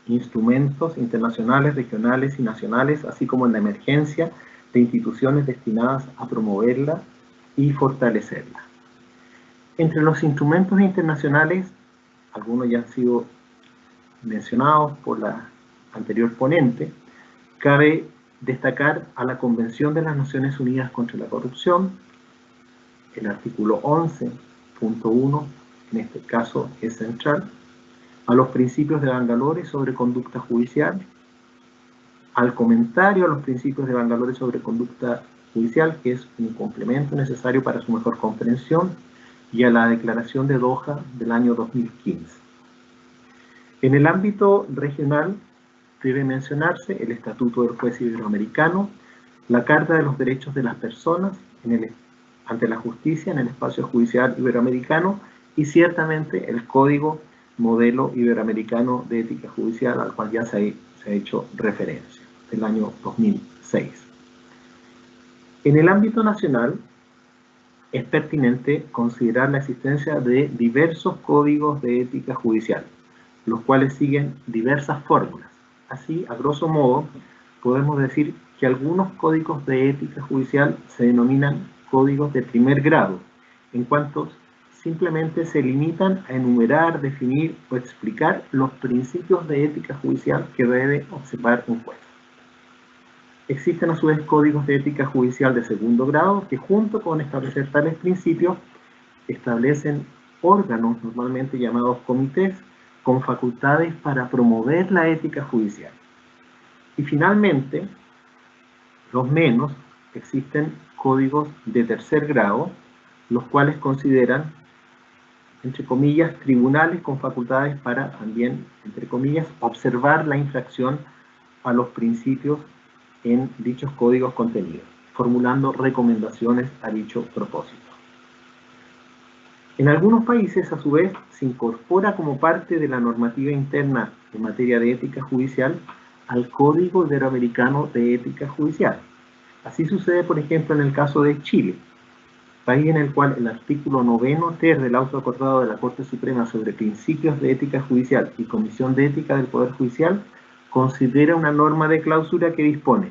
instrumentos internacionales, regionales y nacionales, así como en la emergencia de instituciones destinadas a promoverla y fortalecerla. Entre los instrumentos internacionales, algunos ya han sido mencionados por la anterior ponente, cabe destacar a la Convención de las Naciones Unidas contra la Corrupción, el artículo 11.1, en este caso es central, a los principios de Bangalore sobre conducta judicial, al comentario a los principios de Bangalore sobre conducta judicial, que es un complemento necesario para su mejor comprensión, y a la Declaración de Doha del año 2015. En el ámbito regional debe mencionarse el Estatuto del Juez Iberoamericano, la Carta de los Derechos de las Personas ante la Justicia en el Espacio Judicial Iberoamericano y ciertamente el Código Modelo Iberoamericano de Ética Judicial, al cual ya se ha hecho referencia, del año 2006. En el ámbito nacional, es pertinente considerar la existencia de diversos códigos de ética judicial, los cuales siguen diversas fórmulas. Así, a grosso modo, podemos decir que algunos códigos de ética judicial se denominan códigos de primer grado, en cuanto simplemente se limitan a enumerar, definir o explicar los principios de ética judicial que debe observar un juez. Existen a su vez códigos de ética judicial de segundo grado que, junto con establecer tales principios, establecen órganos normalmente llamados comités con facultades para promover la ética judicial. Y finalmente, los menos, existen códigos de tercer grado, los cuales consideran, entre comillas, tribunales con facultades para también, entre comillas, observar la infracción a los principios en dichos códigos contenidos, formulando recomendaciones a dicho propósito. En algunos países, a su vez, se incorpora como parte de la normativa interna en materia de ética judicial al Código Iberoamericano de Ética Judicial. Así sucede, por ejemplo, en el caso de Chile, país en el cual el artículo 9 ter del auto acordado de la Corte Suprema sobre principios de ética judicial y Comisión de Ética del Poder Judicial considera una norma de clausura que dispone: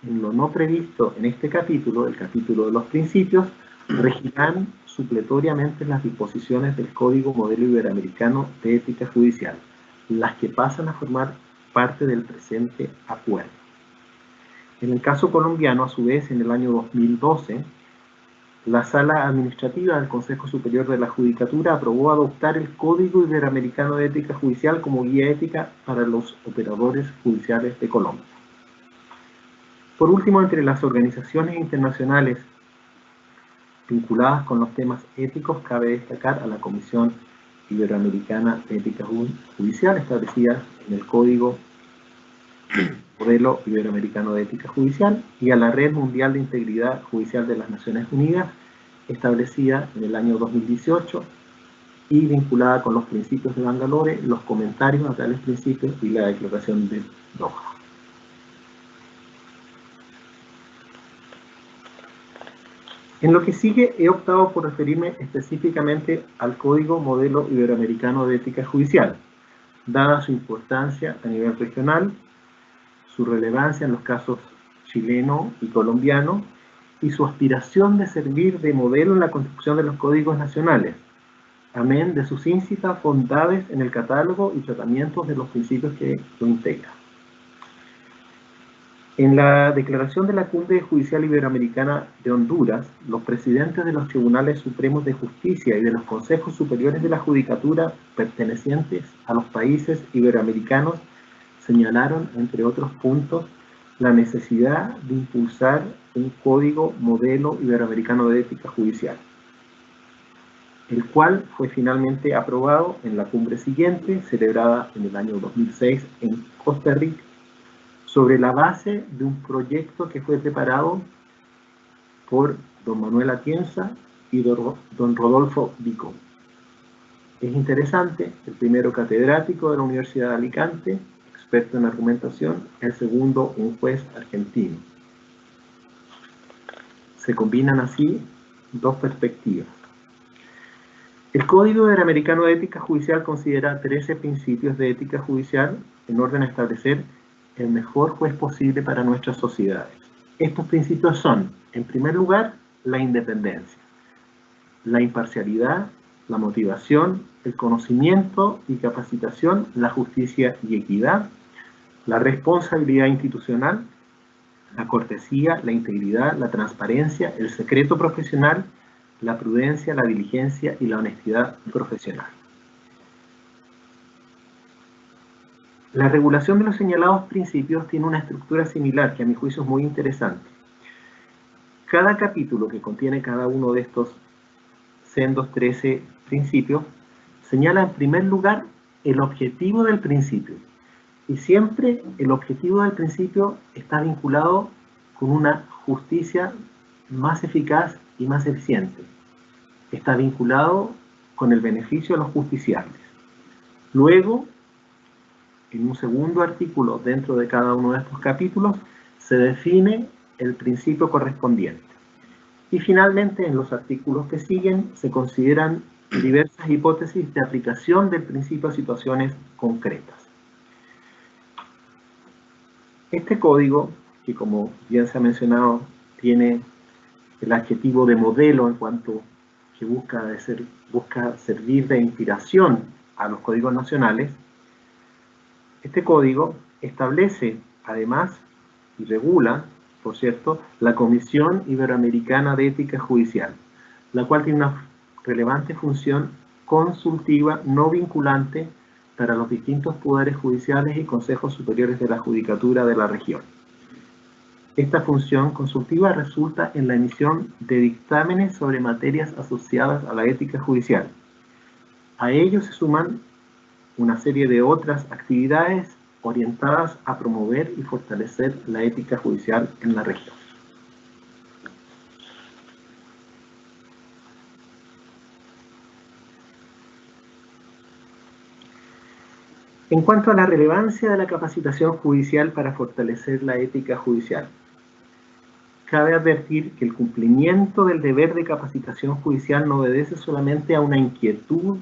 en lo no previsto en este capítulo, el capítulo de los principios, regirán supletoriamente las disposiciones del Código Modelo Iberoamericano de Ética Judicial, las que pasan a formar parte del presente acuerdo. En el caso colombiano, a su vez, en el año 2012, la Sala Administrativa del Consejo Superior de la Judicatura aprobó adoptar el Código Iberoamericano de Ética Judicial como guía ética para los operadores judiciales de Colombia. Por último, entre las organizaciones internacionales vinculadas con los temas éticos, cabe destacar a la Comisión Iberoamericana de Ética Judicial, establecida en el Código Modelo Iberoamericano de Ética Judicial, y a la Red Mundial de Integridad Judicial de las Naciones Unidas, establecida en el año 2018 y vinculada con los principios de Bangalore, los comentarios a tales principios y la declaración de Doha. En lo que sigue, he optado por referirme específicamente al Código Modelo Iberoamericano de Ética Judicial, dada su importancia a nivel regional, su relevancia en los casos chileno y colombiano, y su aspiración de servir de modelo en la construcción de los códigos nacionales, amén de sus íncitas bondades en el catálogo y tratamientos de los principios que lo integran. En la declaración de la Cumbre Judicial Iberoamericana de Honduras, los presidentes de los Tribunales Supremos de Justicia y de los Consejos Superiores de la Judicatura pertenecientes a los países iberoamericanos señalaron, entre otros puntos, la necesidad de impulsar un Código Modelo Iberoamericano de Ética Judicial, el cual fue finalmente aprobado en la cumbre siguiente, celebrada en el año 2006 en Costa Rica, sobre la base de un proyecto que fue preparado por don Manuel Atienza y don Rodolfo Vico. Es interesante, el primero catedrático de la Universidad de Alicante, experto en argumentación, el segundo un juez argentino. Se combinan así dos perspectivas. El Código Iberoamericano de Ética Judicial considera 13 principios de ética judicial en orden a establecer el mejor juez posible para nuestras sociedades. Estos principios son, en primer lugar, la independencia, la imparcialidad, la motivación, el conocimiento y capacitación, la justicia y equidad, la responsabilidad institucional, la cortesía, la integridad, la transparencia, el secreto profesional, la prudencia, la diligencia y la honestidad profesional. La regulación de los señalados principios tiene una estructura similar que a mi juicio es muy interesante. Cada capítulo que contiene cada uno de estos sendos 13 principios señala en primer lugar el objetivo del principio. Y siempre el objetivo del principio está vinculado con una justicia más eficaz y más eficiente. Está vinculado con el beneficio de los justiciables. Luego, en un segundo artículo dentro de cada uno de estos capítulos, se define el principio correspondiente. Y finalmente, en los artículos que siguen, se consideran diversas hipótesis de aplicación del principio a situaciones concretas. Este código, que como bien se ha mencionado, tiene el adjetivo de modelo en cuanto que busca servir de inspiración a los códigos nacionales. Este código establece, además, y regula, por cierto, la Comisión Iberoamericana de Ética Judicial, la cual tiene una relevante función consultiva no vinculante para los distintos poderes judiciales y consejos superiores de la judicatura de la región. Esta función consultiva resulta en la emisión de dictámenes sobre materias asociadas a la ética judicial. A ello se suman una serie de otras actividades orientadas a promover y fortalecer la ética judicial en la región. En cuanto a la relevancia de la capacitación judicial para fortalecer la ética judicial, cabe advertir que el cumplimiento del deber de capacitación judicial no obedece solamente a una inquietud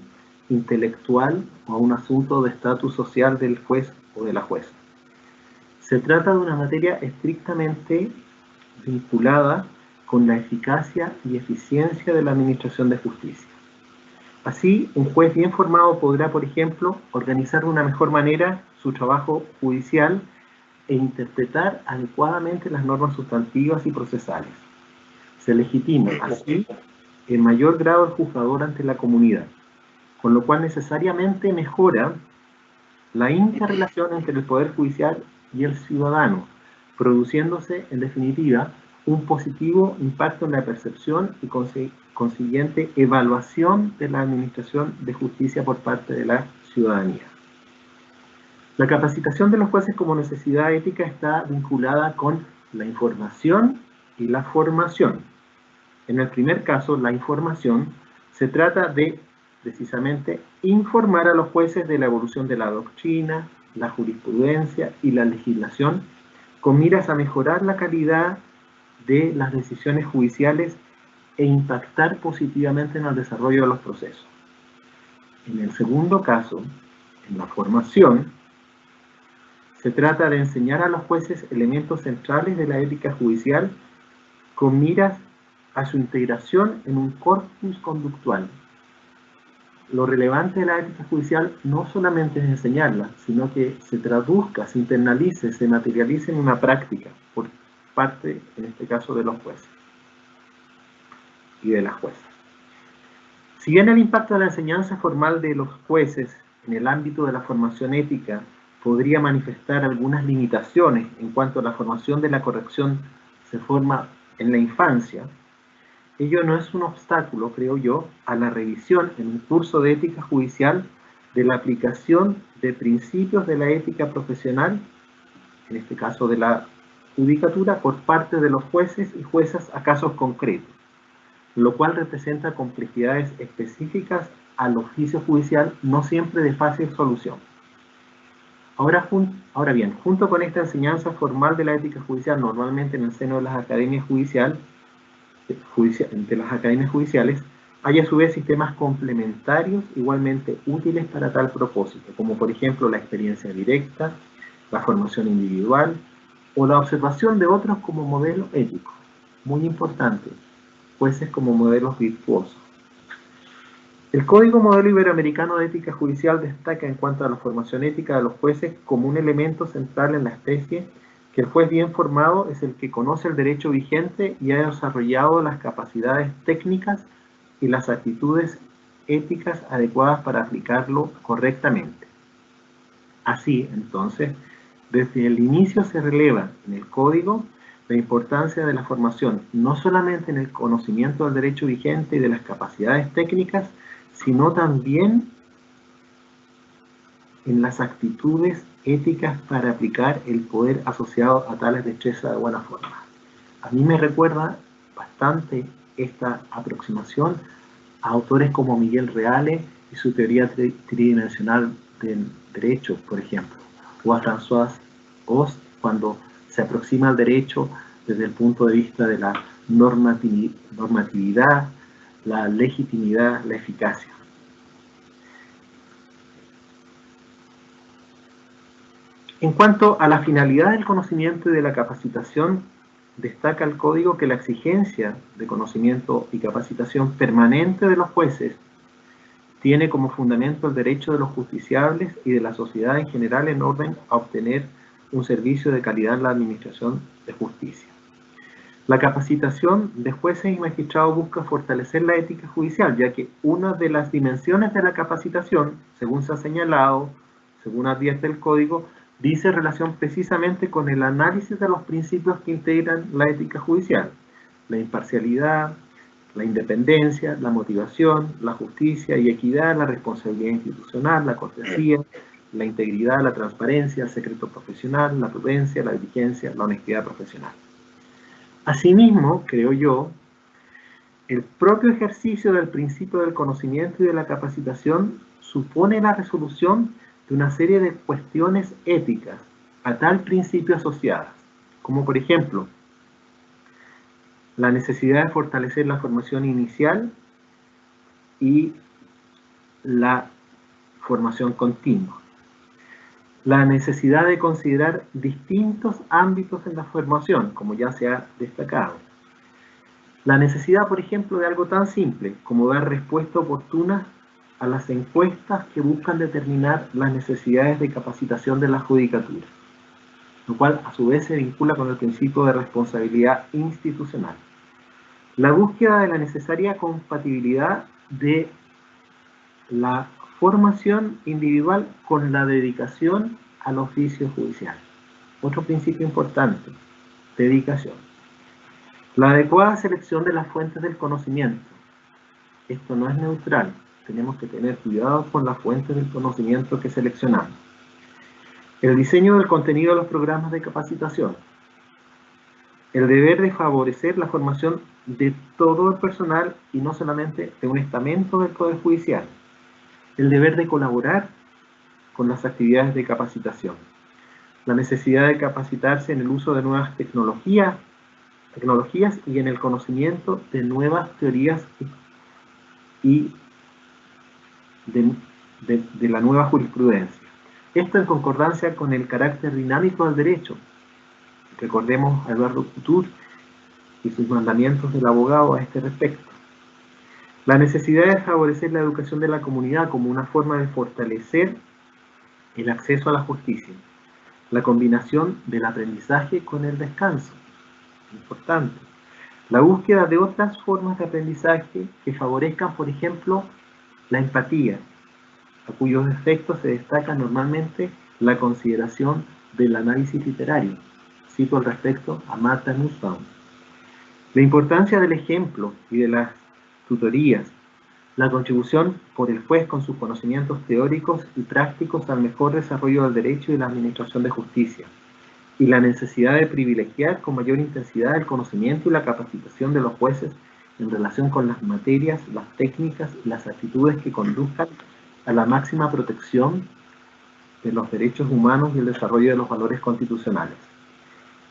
intelectual o a un asunto de estatus social del juez o de la jueza. Se trata de una materia estrictamente vinculada con la eficacia y eficiencia de la administración de justicia. Así, un juez bien formado podrá, por ejemplo, organizar de una mejor manera su trabajo judicial e interpretar adecuadamente las normas sustantivas y procesales. Se legitima así en mayor grado el juzgador ante la comunidad, con lo cual necesariamente mejora la interrelación entre el Poder Judicial y el ciudadano, produciéndose, en definitiva, un positivo impacto en la percepción y consiguiente evaluación de la administración de justicia por parte de la ciudadanía. La capacitación de los jueces como necesidad ética está vinculada con la información y la formación. En el primer caso, la información, se trata de, precisamente, informar a los jueces de la evolución de la doctrina, la jurisprudencia y la legislación, con miras a mejorar la calidad de las decisiones judiciales e impactar positivamente en el desarrollo de los procesos. En el segundo caso, en la formación, se trata de enseñar a los jueces elementos centrales de la ética judicial con miras a su integración en un corpus conductual. Lo relevante de la ética judicial no solamente es enseñarla, sino que se traduzca, se internalice, se materialice en una práctica por parte, en este caso, de los jueces y de las juezas. Si bien el impacto de la enseñanza formal de los jueces en el ámbito de la formación ética podría manifestar algunas limitaciones en cuanto a la formación de la corrección se forma en la infancia, ello no es un obstáculo, creo yo, a la revisión en un curso de ética judicial de la aplicación de principios de la ética profesional, en este caso de la judicatura, por parte de los jueces y juezas a casos concretos, lo cual representa complejidades específicas al oficio judicial, no siempre de fácil solución. Ahora bien, junto con esta enseñanza formal de la ética judicial, normalmente en el seno de las academias judiciales, hay a su vez sistemas complementarios igualmente útiles para tal propósito, como por ejemplo la experiencia directa, la formación individual o la observación de otros como modelo ético. Muy importante, jueces como modelos virtuosos. El Código Modelo Iberoamericano de Ética Judicial destaca en cuanto a la formación ética de los jueces como un elemento central en la especie, que el juez bien formado es el que conoce el derecho vigente y ha desarrollado las capacidades técnicas y las actitudes éticas adecuadas para aplicarlo correctamente. Así, entonces, desde el inicio se releva en el Código la importancia de la formación, no solamente en el conocimiento del derecho vigente y de las capacidades técnicas, sino también en las actitudes éticas para aplicar el poder asociado a tales destrezas de buena forma. A mí me recuerda bastante esta aproximación a autores como Miguel Reale y su teoría tridimensional del derecho, por ejemplo, o a François Host cuando se aproxima al derecho desde el punto de vista de la normatividad, la legitimidad, la eficacia. En cuanto a la finalidad del conocimiento y de la capacitación, destaca el Código que la exigencia de conocimiento y capacitación permanente de los jueces tiene como fundamento el derecho de los justiciables y de la sociedad en general en orden a obtener un servicio de calidad en la administración de justicia. La capacitación de jueces y magistrados busca fortalecer la ética judicial, ya que una de las dimensiones de la capacitación, según se ha señalado, según advierte el Código, dice relación precisamente con el análisis de los principios que integran la ética judicial: la imparcialidad, la independencia, la motivación, la justicia y equidad, la responsabilidad institucional, la cortesía, la integridad, la transparencia, el secreto profesional, la prudencia, la diligencia, la honestidad profesional. Asimismo, creo yo, el propio ejercicio del principio del conocimiento y de la capacitación supone la resolución de una serie de cuestiones éticas a tal principio asociadas, como por ejemplo, la necesidad de fortalecer la formación inicial y la formación continua, la necesidad de considerar distintos ámbitos en la formación, como ya se ha destacado, la necesidad, por ejemplo, de algo tan simple como dar respuesta oportuna a las encuestas que buscan determinar las necesidades de capacitación de la judicatura, lo cual a su vez se vincula con el principio de responsabilidad institucional. La búsqueda de la necesaria compatibilidad de la formación individual con la dedicación al oficio judicial. Otro principio importante, dedicación. La adecuada selección de las fuentes del conocimiento, esto no es neutral. Tenemos que tener cuidado con las fuentes del conocimiento que seleccionamos. El diseño del contenido de los programas de capacitación. El deber de favorecer la formación de todo el personal y no solamente de un estamento del Poder Judicial. El deber de colaborar con las actividades de capacitación. La necesidad de capacitarse en el uso de nuevas tecnologías y en el conocimiento de nuevas teorías y de la nueva jurisprudencia. Esto en concordancia con el carácter dinámico del derecho. Recordemos a Eduardo Couture y sus mandamientos del abogado a este respecto. La necesidad de favorecer la educación de la comunidad como una forma de fortalecer el acceso a la justicia. La combinación del aprendizaje con el descanso. Importante. La búsqueda de otras formas de aprendizaje que favorezcan, por ejemplo, la empatía, a cuyos efectos se destaca normalmente la consideración del análisis literario. Cito al respecto a Martha Nussbaum. La importancia del ejemplo y de las tutorías, la contribución por el juez con sus conocimientos teóricos y prácticos al mejor desarrollo del derecho y la administración de justicia, y la necesidad de privilegiar con mayor intensidad el conocimiento y la capacitación de los jueces en relación con las materias, las técnicas y las actitudes que conduzcan a la máxima protección de los derechos humanos y el desarrollo de los valores constitucionales.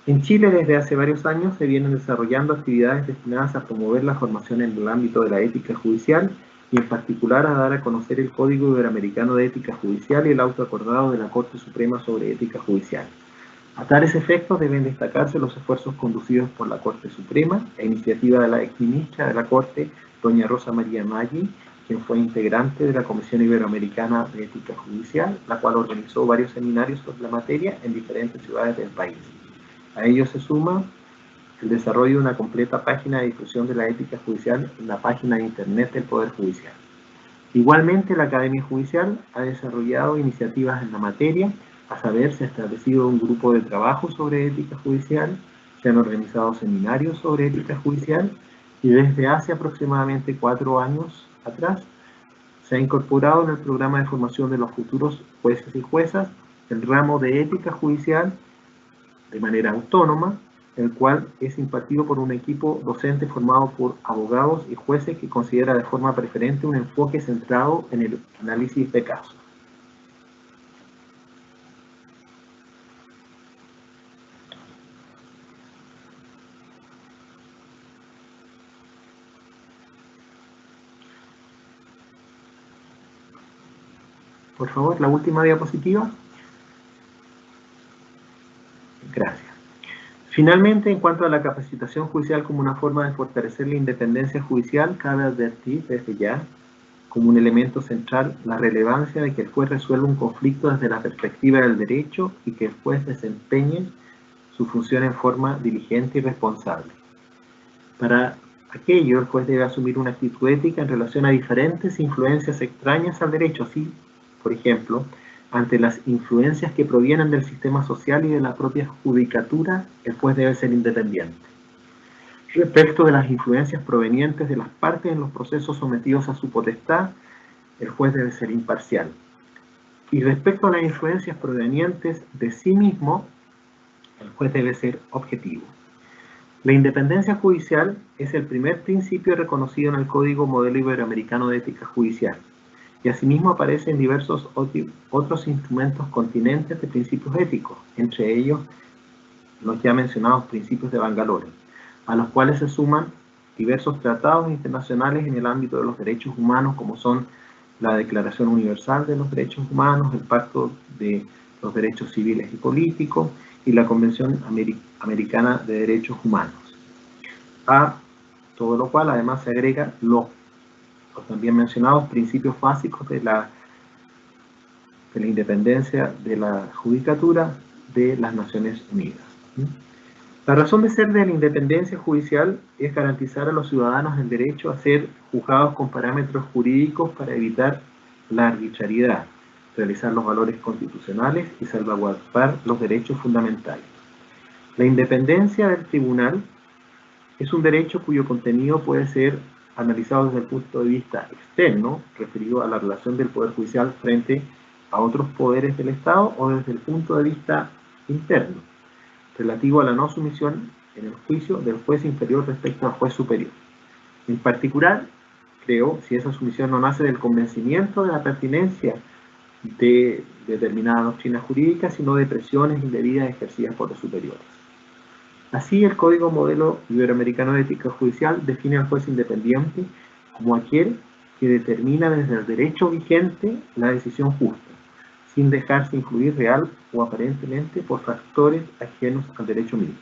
En Chile, desde hace varios años, se vienen desarrollando actividades destinadas a promover la formación en el ámbito de la ética judicial y en particular a dar a conocer el Código Iberoamericano de Ética Judicial y el auto acordado de la Corte Suprema sobre Ética Judicial. A tales efectos deben destacarse los esfuerzos conducidos por la Corte Suprema, a iniciativa de la exministra de la Corte, doña Rosa María Maggi, quien fue integrante de la Comisión Iberoamericana de Ética Judicial, la cual organizó varios seminarios sobre la materia en diferentes ciudades del país. A ello se suma el desarrollo de una completa página de difusión de la ética judicial en la página de internet del Poder Judicial. Igualmente, la Academia Judicial ha desarrollado iniciativas en la materia, a saber, se ha establecido un grupo de trabajo sobre ética judicial, se han organizado seminarios sobre ética judicial y desde hace aproximadamente 4 años atrás se ha incorporado en el programa de formación de los futuros jueces y juezas el ramo de ética judicial de manera autónoma, el cual es impartido por un equipo docente formado por abogados y jueces que considera de forma preferente un enfoque centrado en el análisis de casos. Por favor, la última diapositiva. Gracias. Finalmente, en cuanto a la capacitación judicial como una forma de fortalecer la independencia judicial, cabe advertir desde ya, como un elemento central, la relevancia de que el juez resuelva un conflicto desde la perspectiva del derecho y que el juez desempeñe su función en forma diligente y responsable. Para aquello, el juez debe asumir una actitud ética en relación a diferentes influencias extrañas al derecho, así, por ejemplo, ante las influencias que provienen del sistema social y de la propia judicatura, el juez debe ser independiente. Respecto de las influencias provenientes de las partes en los procesos sometidos a su potestad, el juez debe ser imparcial. Y respecto a las influencias provenientes de sí mismo, el juez debe ser objetivo. La independencia judicial es el primer principio reconocido en el Código Modelo Iberoamericano de Ética Judicial, y asimismo aparece en diversos otros instrumentos continentes de principios éticos, entre ellos los ya mencionados principios de Bangalore, a los cuales se suman diversos tratados internacionales en el ámbito de los derechos humanos, como son la Declaración Universal de los Derechos Humanos, el Pacto de los Derechos Civiles y Políticos y la Convención Americana de Derechos Humanos. A todo lo cual además se agrega los también mencionados principios básicos de la independencia de la judicatura de las Naciones Unidas. La razón de ser de la independencia judicial es garantizar a los ciudadanos el derecho a ser juzgados con parámetros jurídicos para evitar la arbitrariedad, realizar los valores constitucionales y salvaguardar los derechos fundamentales. La independencia del tribunal es un derecho cuyo contenido puede ser analizado desde el punto de vista externo, referido a la relación del Poder Judicial frente a otros poderes del Estado, o desde el punto de vista interno, relativo a la no sumisión en el juicio del juez inferior respecto al juez superior. En particular, creo, si esa sumisión no nace del convencimiento de la pertinencia de determinada doctrina jurídica, sino de presiones indebidas ejercidas por los superiores. Así, el Código Modelo Iberoamericano de Ética Judicial define al juez independiente como aquel que determina desde el derecho vigente la decisión justa, sin dejarse influir real o aparentemente por factores ajenos al derecho mismo.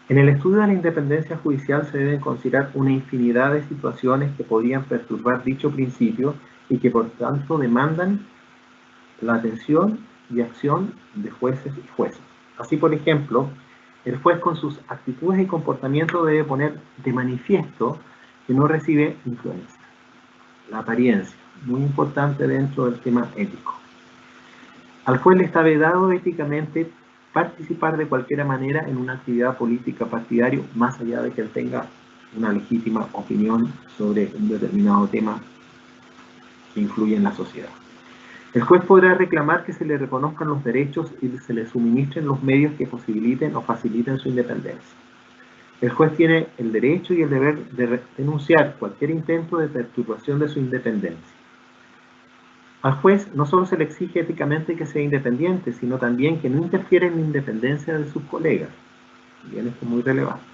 En el estudio de la independencia judicial se deben considerar una infinidad de situaciones que podrían perturbar dicho principio y que por tanto demandan la atención y acción de jueces y juezas. Así, por ejemplo, el juez con sus actitudes y comportamientos debe poner de manifiesto que no recibe influencia. La apariencia, muy importante dentro del tema ético. Al juez le está vedado éticamente participar de cualquier manera en una actividad política partidaria, más allá de que él tenga una legítima opinión sobre un determinado tema que influye en la sociedad. El juez podrá reclamar que se le reconozcan los derechos y se le suministren los medios que posibiliten o faciliten su independencia. El juez tiene el derecho y el deber de denunciar cualquier intento de perturbación de su independencia. Al juez no solo se le exige éticamente que sea independiente, sino también que no interfiera en la independencia de sus colegas. Bien, esto es muy relevante.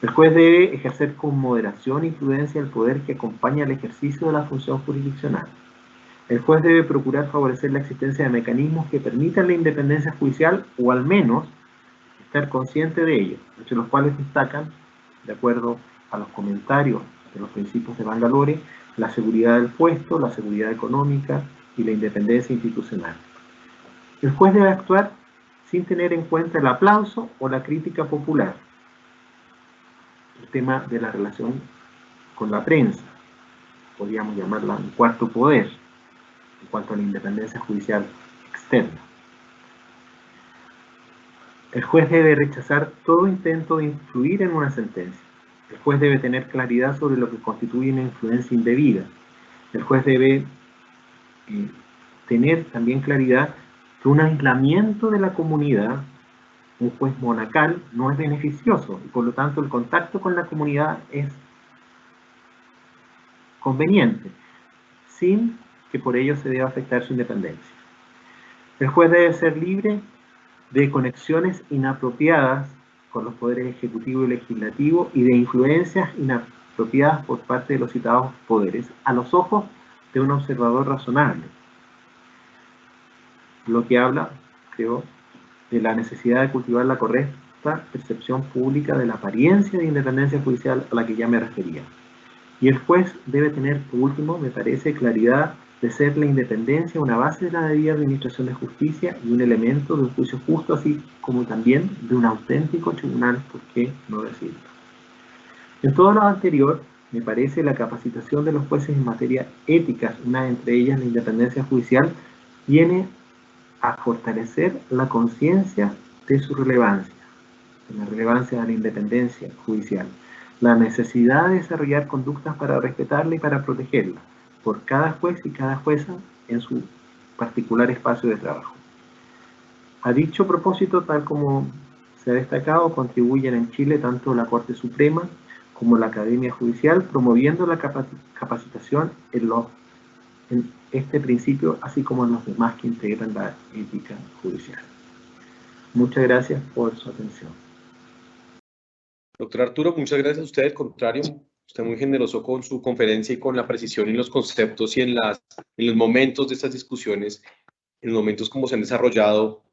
El juez debe ejercer con moderación y prudencia el poder que acompaña al ejercicio de la función jurisdiccional. El juez debe procurar favorecer la existencia de mecanismos que permitan la independencia judicial o al menos estar consciente de ello, entre los cuales destacan, de acuerdo a los comentarios de los principios de Bangalore, la seguridad del puesto, la seguridad económica y la independencia institucional. El juez debe actuar sin tener en cuenta el aplauso o la crítica popular. El tema de la relación con la prensa, podríamos llamarla un cuarto poder, en cuanto a la independencia judicial externa. El juez debe rechazar todo intento de influir en una sentencia. El juez debe tener claridad sobre lo que constituye una influencia indebida. El juez debe tener también claridad que un aislamiento de la comunidad, un juez monacal, no es beneficioso y por lo tanto el contacto con la comunidad es conveniente, sin que por ello se deba afectar su independencia. El juez debe ser libre de conexiones inapropiadas con los poderes ejecutivo y legislativo y de influencias inapropiadas por parte de los citados poderes a los ojos de un observador razonable. Lo que habla, creo, de la necesidad de cultivar la correcta percepción pública de la apariencia de independencia judicial a la que ya me refería. Y el juez debe tener, por último, me parece, claridad de ser la independencia una base de la debida administración de justicia y un elemento de un juicio justo, así como también de un auténtico tribunal, ¿por qué no decirlo? En todo lo anterior, me parece la capacitación de los jueces en materia éticas, una entre ellas la independencia judicial, viene a fortalecer la conciencia de su relevancia, de la relevancia de la independencia judicial, la necesidad de desarrollar conductas para respetarla y para protegerla, por cada juez y cada jueza en su particular espacio de trabajo. A dicho propósito, tal como se ha destacado, contribuyen en Chile tanto la Corte Suprema como la Academia Judicial, promoviendo la capacitación en este principio, así como en los demás que integran la ética judicial. Muchas gracias por su atención. Doctor Arturo, muchas gracias a usted. Al contrario, usted muy generoso con su conferencia y con la precisión en los conceptos y en los momentos de estas discusiones, en los momentos como se han desarrollado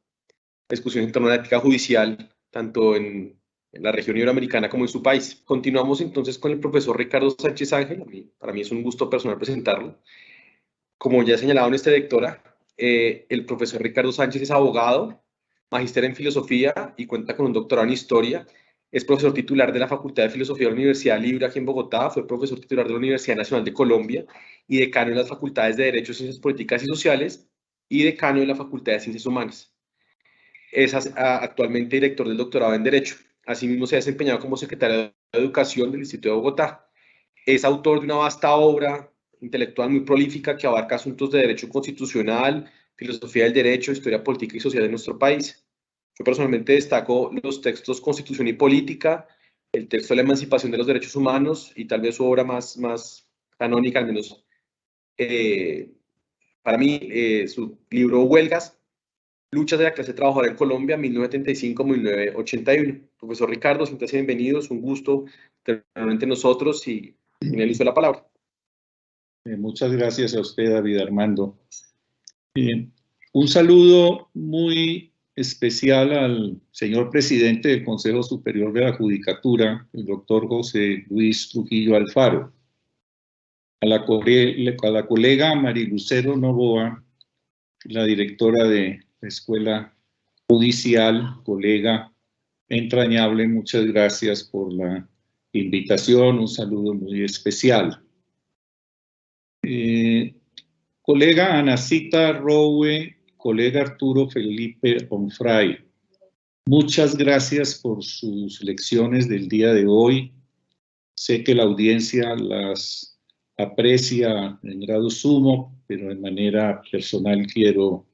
discusiones en torno a la ética judicial, tanto en la región iberoamericana como en su país. Continuamos entonces con el profesor Ricardo Sánchez Ángel. Para mí es un gusto personal presentarlo. Como ya he señalado en esta lectora, el profesor Ricardo Sánchez es abogado, magíster en filosofía y cuenta con un doctorado en historia. Es profesor titular de la Facultad de Filosofía de la Universidad Libre aquí en Bogotá, fue profesor titular de la Universidad Nacional de Colombia y decano de las Facultades de Derecho, Ciencias Políticas y Sociales y decano de la Facultad de Ciencias Humanas. Es actualmente director del doctorado en Derecho. Asimismo, se ha desempeñado como secretario de Educación del Distrito de Bogotá. Es autor de una vasta obra intelectual muy prolífica que abarca asuntos de derecho constitucional, filosofía del derecho, historia política y social de nuestro país. Yo personalmente destaco los textos Constitución y Política, el texto de la emancipación de los derechos humanos y tal vez su obra más canónica, al menos para mí, su libro Huelgas, Luchas de la clase trabajadora en Colombia, 1935-1981. Profesor Ricardo, siéntase bienvenido, es un gusto tenerlo entre nosotros y tiene el uso de la palabra. Muchas gracias a usted, David Armando. Un saludo muy especial al señor presidente del Consejo Superior de la Judicatura, el doctor José Luis Trujillo Alfaro, a la colega Marilucero Novoa, la directora de la Escuela Judicial, colega entrañable, muchas gracias por la invitación, un saludo muy especial. Colega Anacita Rowe, colega Arturo Felipe Onfray, muchas gracias por sus lecciones del día de hoy. Sé que la audiencia las aprecia en grado sumo, pero de manera personal quiero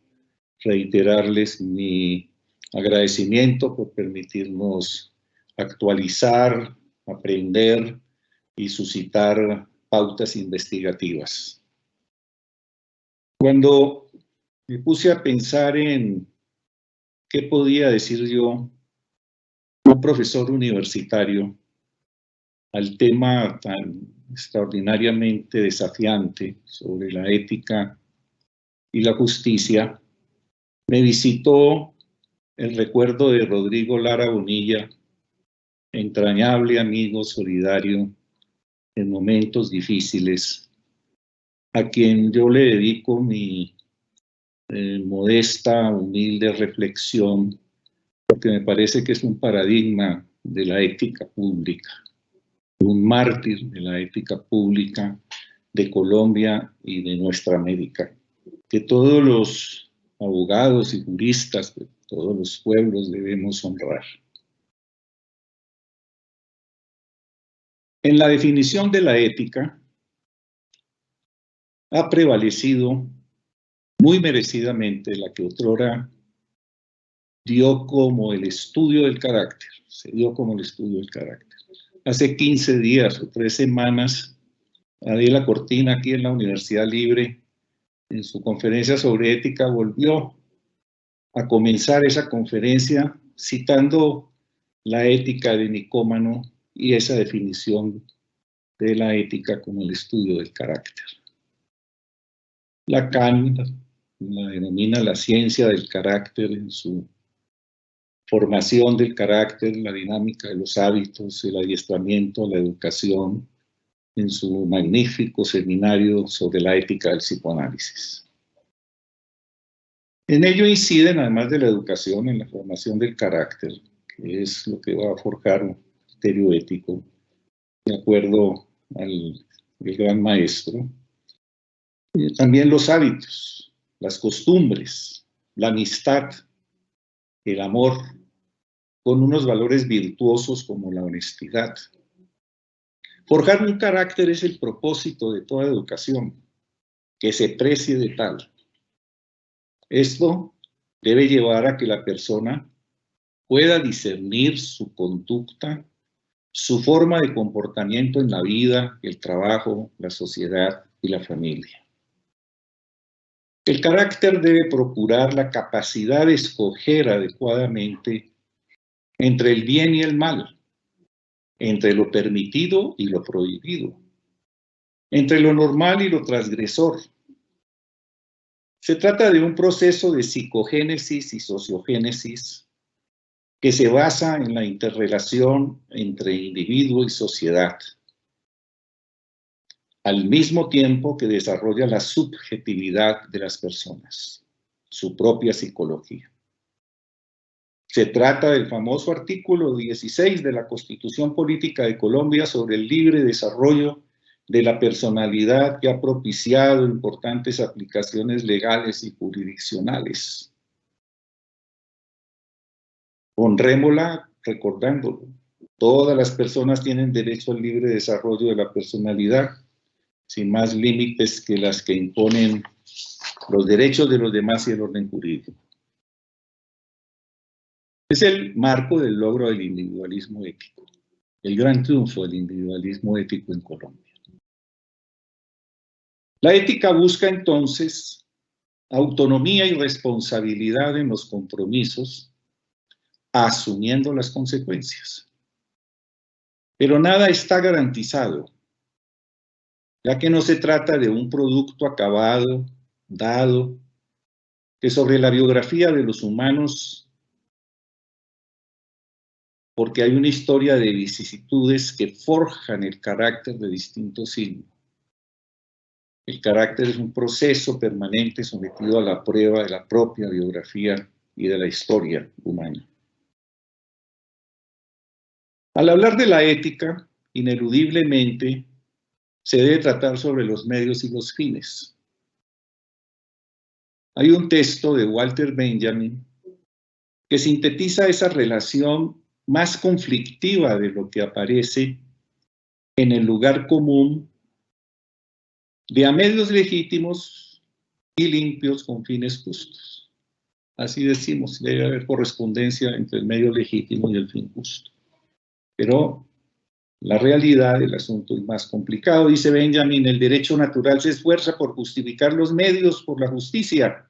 reiterarles mi agradecimiento por permitirnos actualizar, aprender y suscitar pautas investigativas. Cuando me puse a pensar en qué podía decir yo, un profesor universitario, al tema tan extraordinariamente desafiante sobre la ética y la justicia, me visitó el recuerdo de Rodrigo Lara Bonilla, entrañable amigo solidario en momentos difíciles, a quien yo le dedico mi modesta, humilde reflexión, porque me parece que es un paradigma de la ética pública, un mártir de la ética pública de Colombia y de nuestra América, que todos los abogados y juristas de todos los pueblos debemos honrar. En la definición de la ética ha prevalecido muy merecidamente la que otrora dio como el estudio del carácter, se dio como el estudio del carácter. Hace 15 días o 3 semanas, Adela Cortina, aquí en la Universidad Libre, en su conferencia sobre ética, volvió a comenzar esa conferencia citando la ética de Nicómano y esa definición de la ética como el estudio del carácter. Lacan la denomina la ciencia del carácter en su formación del carácter, la dinámica de los hábitos, el adiestramiento, la educación, en su magnífico seminario sobre la ética del psicoanálisis. En ello inciden, además de la educación, en la formación del carácter, que es lo que va a forjar un criterio ético, de acuerdo al gran maestro. También los hábitos, las costumbres, la amistad, el amor, con unos valores virtuosos como la honestidad. Forjar un carácter es el propósito de toda educación, que se precie de tal. Esto debe llevar a que la persona pueda discernir su conducta, su forma de comportamiento en la vida, el trabajo, la sociedad y la familia. El carácter debe procurar la capacidad de escoger adecuadamente entre el bien y el mal, entre lo permitido y lo prohibido, entre lo normal y lo transgresor. Se trata de un proceso de psicogénesis y sociogénesis que se basa en la interrelación entre individuo y sociedad, al mismo tiempo que desarrolla la subjetividad de las personas, su propia psicología. Se trata del famoso artículo 16 de la Constitución Política de Colombia sobre el libre desarrollo de la personalidad, que ha propiciado importantes aplicaciones legales y jurisdiccionales. Honrémosla recordándolo. Todas las personas tienen derecho al libre desarrollo de la personalidad, sin más límites que las que imponen los derechos de los demás y el orden jurídico. Es el marco del logro del individualismo ético, el gran triunfo del individualismo ético en Colombia. La ética busca entonces autonomía y responsabilidad en los compromisos, asumiendo las consecuencias. Pero nada está garantizado, ya que no se trata de un producto acabado, dado, que sobre la biografía de los humanos, porque hay una historia de vicisitudes que forjan el carácter de distintos signos. El carácter es un proceso permanente sometido a la prueba de la propia biografía y de la historia humana. Al hablar de la ética, ineludiblemente se debe tratar sobre los medios y los fines. Hay un texto de Walter Benjamin que sintetiza esa relación más conflictiva de lo que aparece en el lugar común de a medios legítimos y limpios con fines justos. Así decimos, debe haber correspondencia entre el medio legítimo y el fin justo. Pero la realidad del asunto es más complicado. Dice Benjamin, el derecho natural se esfuerza por justificar los medios por la justicia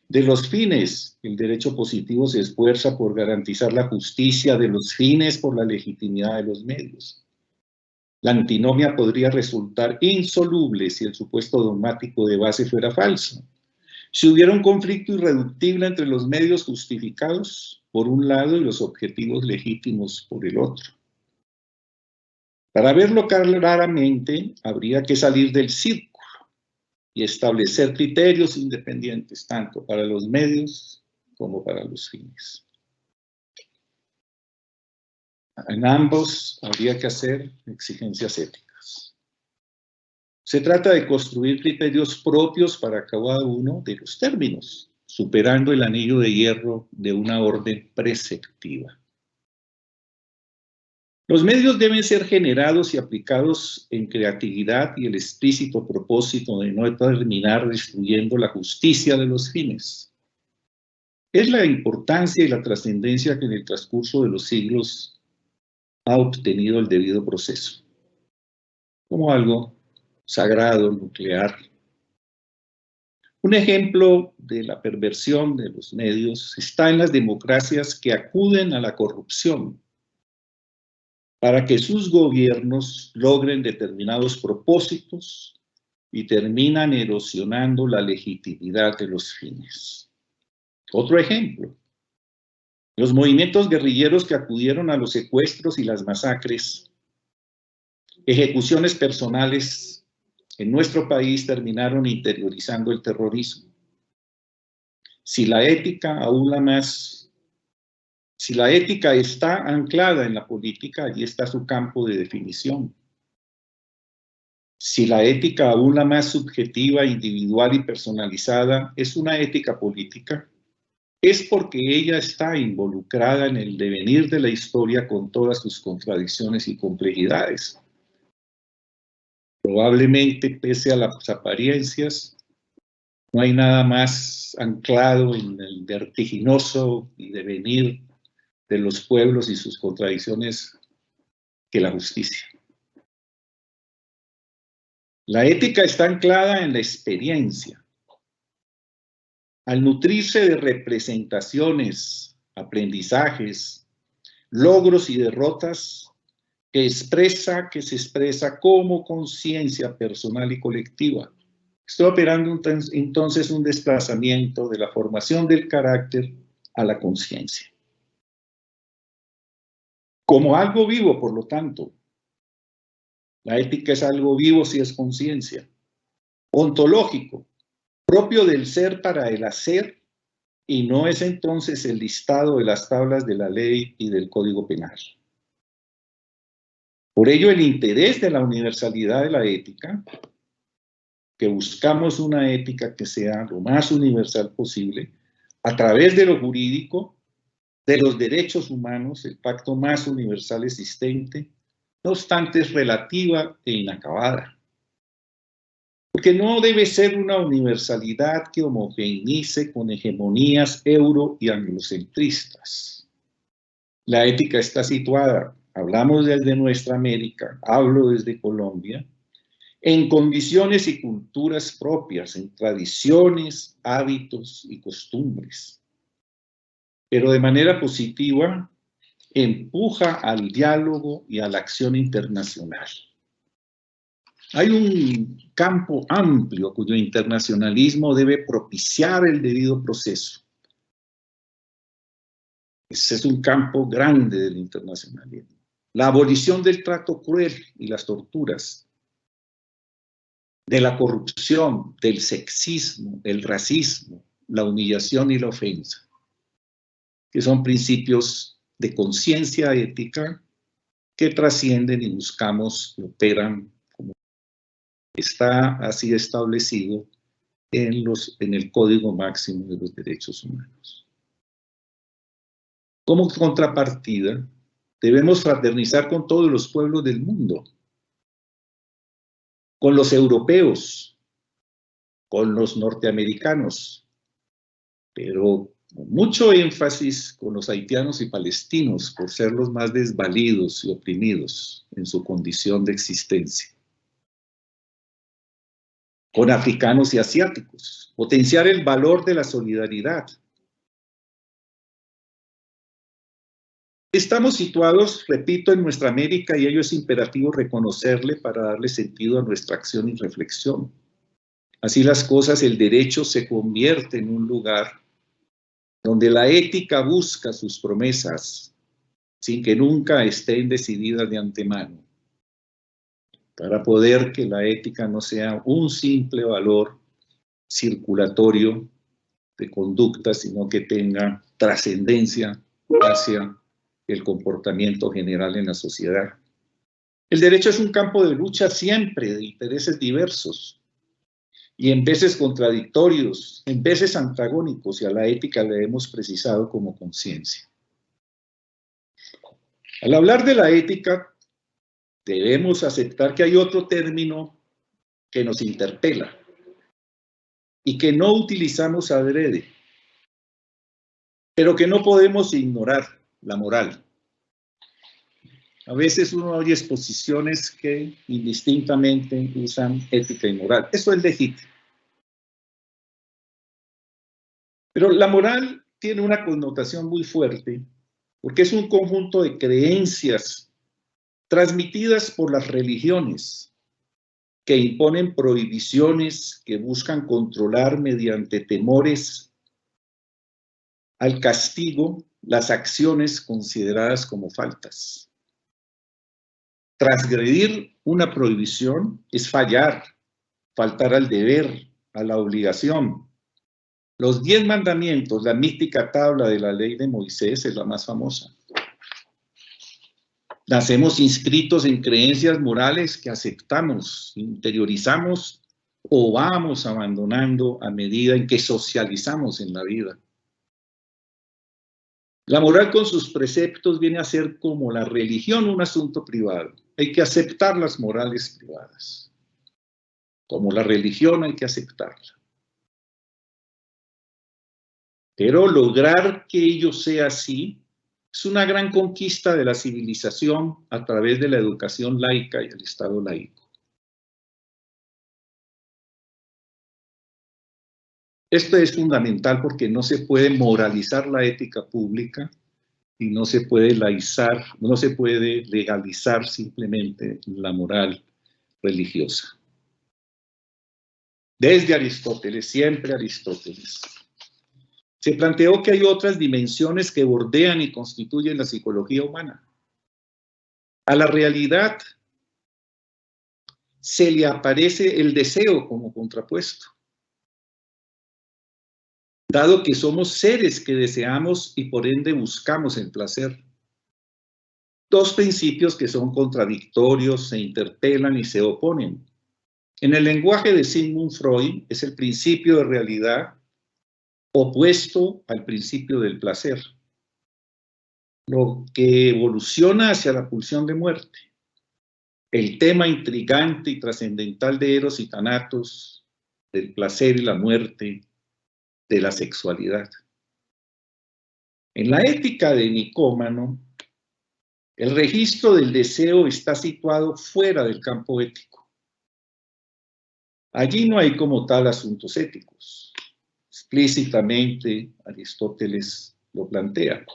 de los fines. El derecho positivo se esfuerza por garantizar la justicia de los fines por la legitimidad de los medios. La antinomia podría resultar insoluble si el supuesto dogmático de base fuera falso. Si hubiera un conflicto irreductible entre los medios justificados por un lado y los objetivos legítimos por el otro. Para verlo claramente, habría que salir del círculo y establecer criterios independientes, tanto para los medios como para los fines. En ambos habría que hacer exigencias éticas. Se trata de construir criterios propios para cada uno de los términos, superando el anillo de hierro de una orden preceptiva. Los medios deben ser generados y aplicados en creatividad y el explícito propósito de no terminar destruyendo la justicia de los fines. Es la importancia y la trascendencia que en el transcurso de los siglos ha obtenido el debido proceso, como algo sagrado, nuclear. Un ejemplo de la perversión de los medios está en las democracias que acuden a la corrupción para que sus gobiernos logren determinados propósitos y terminan erosionando la legitimidad de los fines. Otro ejemplo, los movimientos guerrilleros que acudieron a los secuestros y las masacres, ejecuciones personales en nuestro país terminaron interiorizando el terrorismo. Si la ética está anclada en la política, allí está su campo de definición. Si la ética, aún la más subjetiva, individual y personalizada, es una ética política, es porque ella está involucrada en el devenir de la historia con todas sus contradicciones y complejidades. Probablemente, pese a las apariencias, no hay nada más anclado en el vertiginoso y devenir de los pueblos y sus contradicciones que la justicia. La ética está anclada en la experiencia. Al nutrirse de representaciones, aprendizajes, logros y derrotas que se expresa como conciencia personal y colectiva. Estoy operando entonces un desplazamiento de la formación del carácter a la conciencia. Como algo vivo, por lo tanto, la ética es algo vivo si es conciencia, ontológico, propio del ser para el hacer, y no es entonces el listado de las tablas de la ley y del Código Penal. Por ello, el interés de la universalidad de la ética, que buscamos una ética que sea lo más universal posible, a través de lo jurídico, de los derechos humanos, el pacto más universal existente, no obstante es relativa e inacabada. Porque no debe ser una universalidad que homogeneice con hegemonías euro y anglocentristas. La ética está situada, hablamos desde nuestra América, hablo desde Colombia, en condiciones y culturas propias, en tradiciones, hábitos y costumbres. Pero de manera positiva, empuja al diálogo y a la acción internacional. Hay un campo amplio cuyo internacionalismo debe propiciar el debido proceso. Ese es un campo grande del internacionalismo. La abolición del trato cruel y las torturas, de la corrupción, del sexismo, el racismo, la humillación y la ofensa, que son principios de conciencia ética que trascienden y buscamos y operan como está así establecido en el Código Máximo de los Derechos Humanos. Como contrapartida, debemos fraternizar con todos los pueblos del mundo, con los europeos, con los norteamericanos, pero con mucho énfasis con los haitianos y palestinos, por ser los más desvalidos y oprimidos en su condición de existencia. Con africanos y asiáticos, potenciar el valor de la solidaridad. Estamos situados, repito, en nuestra América y ello es imperativo reconocerle para darle sentido a nuestra acción y reflexión. Así las cosas, el derecho se convierte en un lugar donde la ética busca sus promesas sin que nunca estén decididas de antemano, para poder que la ética no sea un simple valor circulatorio de conducta, sino que tenga trascendencia hacia el comportamiento general en la sociedad. El derecho es un campo de lucha siempre, de intereses diversos, y en veces contradictorios, en veces antagónicos, y a la ética le hemos precisado como conciencia. Al hablar de la ética, debemos aceptar que hay otro término que nos interpela y que no utilizamos adrede, pero que no podemos ignorar: la moral. A veces uno oye exposiciones que indistintamente usan ética y moral. Eso es legítimo. Pero la moral tiene una connotación muy fuerte porque es un conjunto de creencias transmitidas por las religiones que imponen prohibiciones, que buscan controlar mediante temores al castigo las acciones consideradas como faltas. Transgredir una prohibición es fallar, faltar al deber, a la obligación. Los 10 mandamientos, la mítica tabla de la ley de Moisés, es la más famosa. Nacemos inscritos en creencias morales que aceptamos, interiorizamos o vamos abandonando a medida en que socializamos en la vida. La moral con sus preceptos viene a ser como la religión un asunto privado. Hay que aceptar las morales privadas. Como la religión hay que aceptarla. Pero lograr que ello sea así es una gran conquista de la civilización a través de la educación laica y el Estado laico. Esto es fundamental porque no se puede moralizar la ética pública y no se puede laizar, no se puede legalizar simplemente la moral religiosa. Desde Aristóteles, siempre Aristóteles, se planteó que hay otras dimensiones que bordean y constituyen la psicología humana. A la realidad se le aparece el deseo como contrapuesto. Dado que somos seres que deseamos y por ende buscamos el placer. Dos principios que son contradictorios, se interpelan y se oponen. En el lenguaje de Sigmund Freud es el principio de realidad opuesto al principio del placer. lo que evoluciona hacia la pulsión de muerte, el tema intrigante y trascendental de Eros y Thanatos, del placer y la muerte, de la sexualidad. En la ética de Nicómano, el registro del deseo está situado fuera del campo ético. Allí no hay como tal asuntos éticos. Explícitamente Aristóteles lo plantea,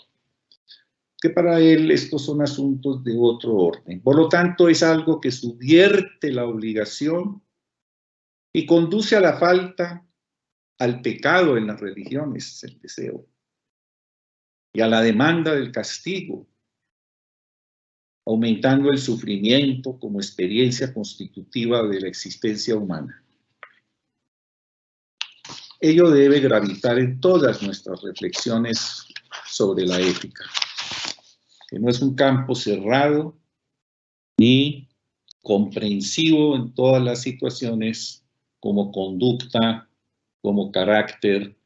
que para él estos son asuntos de otro orden. Por lo tanto, es algo que subvierte la obligación y conduce a la falta, al pecado en las religiones, el deseo, y a la demanda del castigo, aumentando el sufrimiento como experiencia constitutiva de la existencia humana. Ello debe gravitar en todas nuestras reflexiones sobre la ética, que no es un campo cerrado ni comprensivo en todas las situaciones como conducta, como carácter,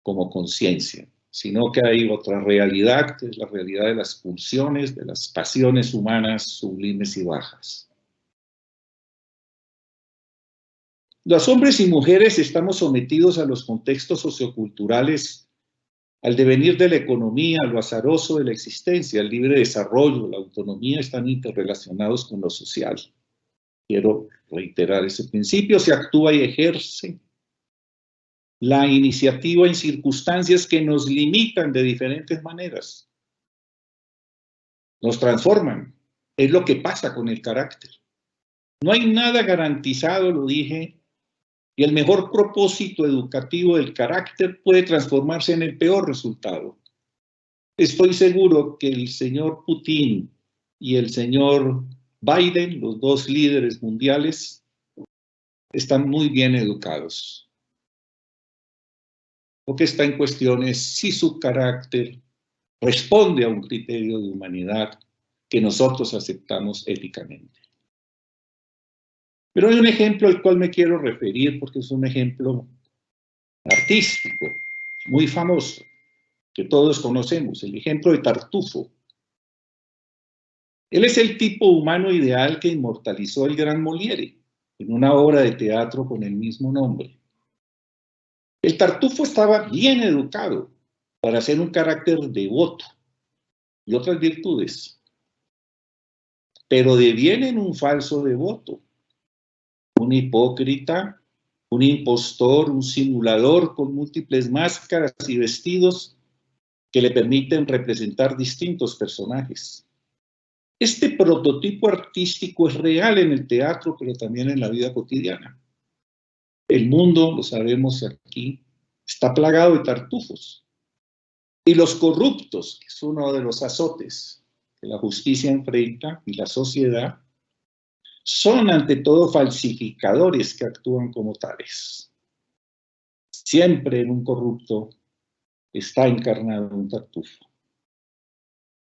como conciencia, sino que hay otra realidad, que es la realidad de las pulsiones, de las pasiones humanas sublimes y bajas. Los hombres y mujeres estamos sometidos a los contextos socioculturales, al devenir de la economía, a lo azaroso de la existencia, el libre desarrollo, la autonomía están interrelacionados con lo social. Quiero reiterar ese principio: se actúa y ejerce la iniciativa en circunstancias que nos limitan de diferentes maneras. Nos transforman. Es lo que pasa con el carácter. No hay nada garantizado, lo dije, y el mejor propósito educativo del carácter puede transformarse en el peor resultado. Estoy seguro que el señor Putin y el señor Biden, los dos líderes mundiales, están muy bien educados. Lo que está en cuestión es si su carácter responde a un criterio de humanidad que nosotros aceptamos éticamente. Pero hay un ejemplo al cual me quiero referir porque es un ejemplo artístico, muy famoso, que todos conocemos, el ejemplo de Tartufo. Él es el tipo humano ideal que inmortalizó el gran Molière en una obra de teatro con el mismo nombre. El Tartufo estaba bien educado para ser un carácter devoto y otras virtudes, pero deviene en un falso devoto, un hipócrita, un impostor, un simulador con múltiples máscaras y vestidos que le permiten representar distintos personajes. Este prototipo artístico es real en el teatro, pero también en la vida cotidiana. El mundo, lo sabemos aquí, está plagado de tartufos. Y los corruptos, que es uno de los azotes que la justicia enfrenta y la sociedad, son ante todo falsificadores que actúan como tales. Siempre en un corrupto está encarnado un tartufo.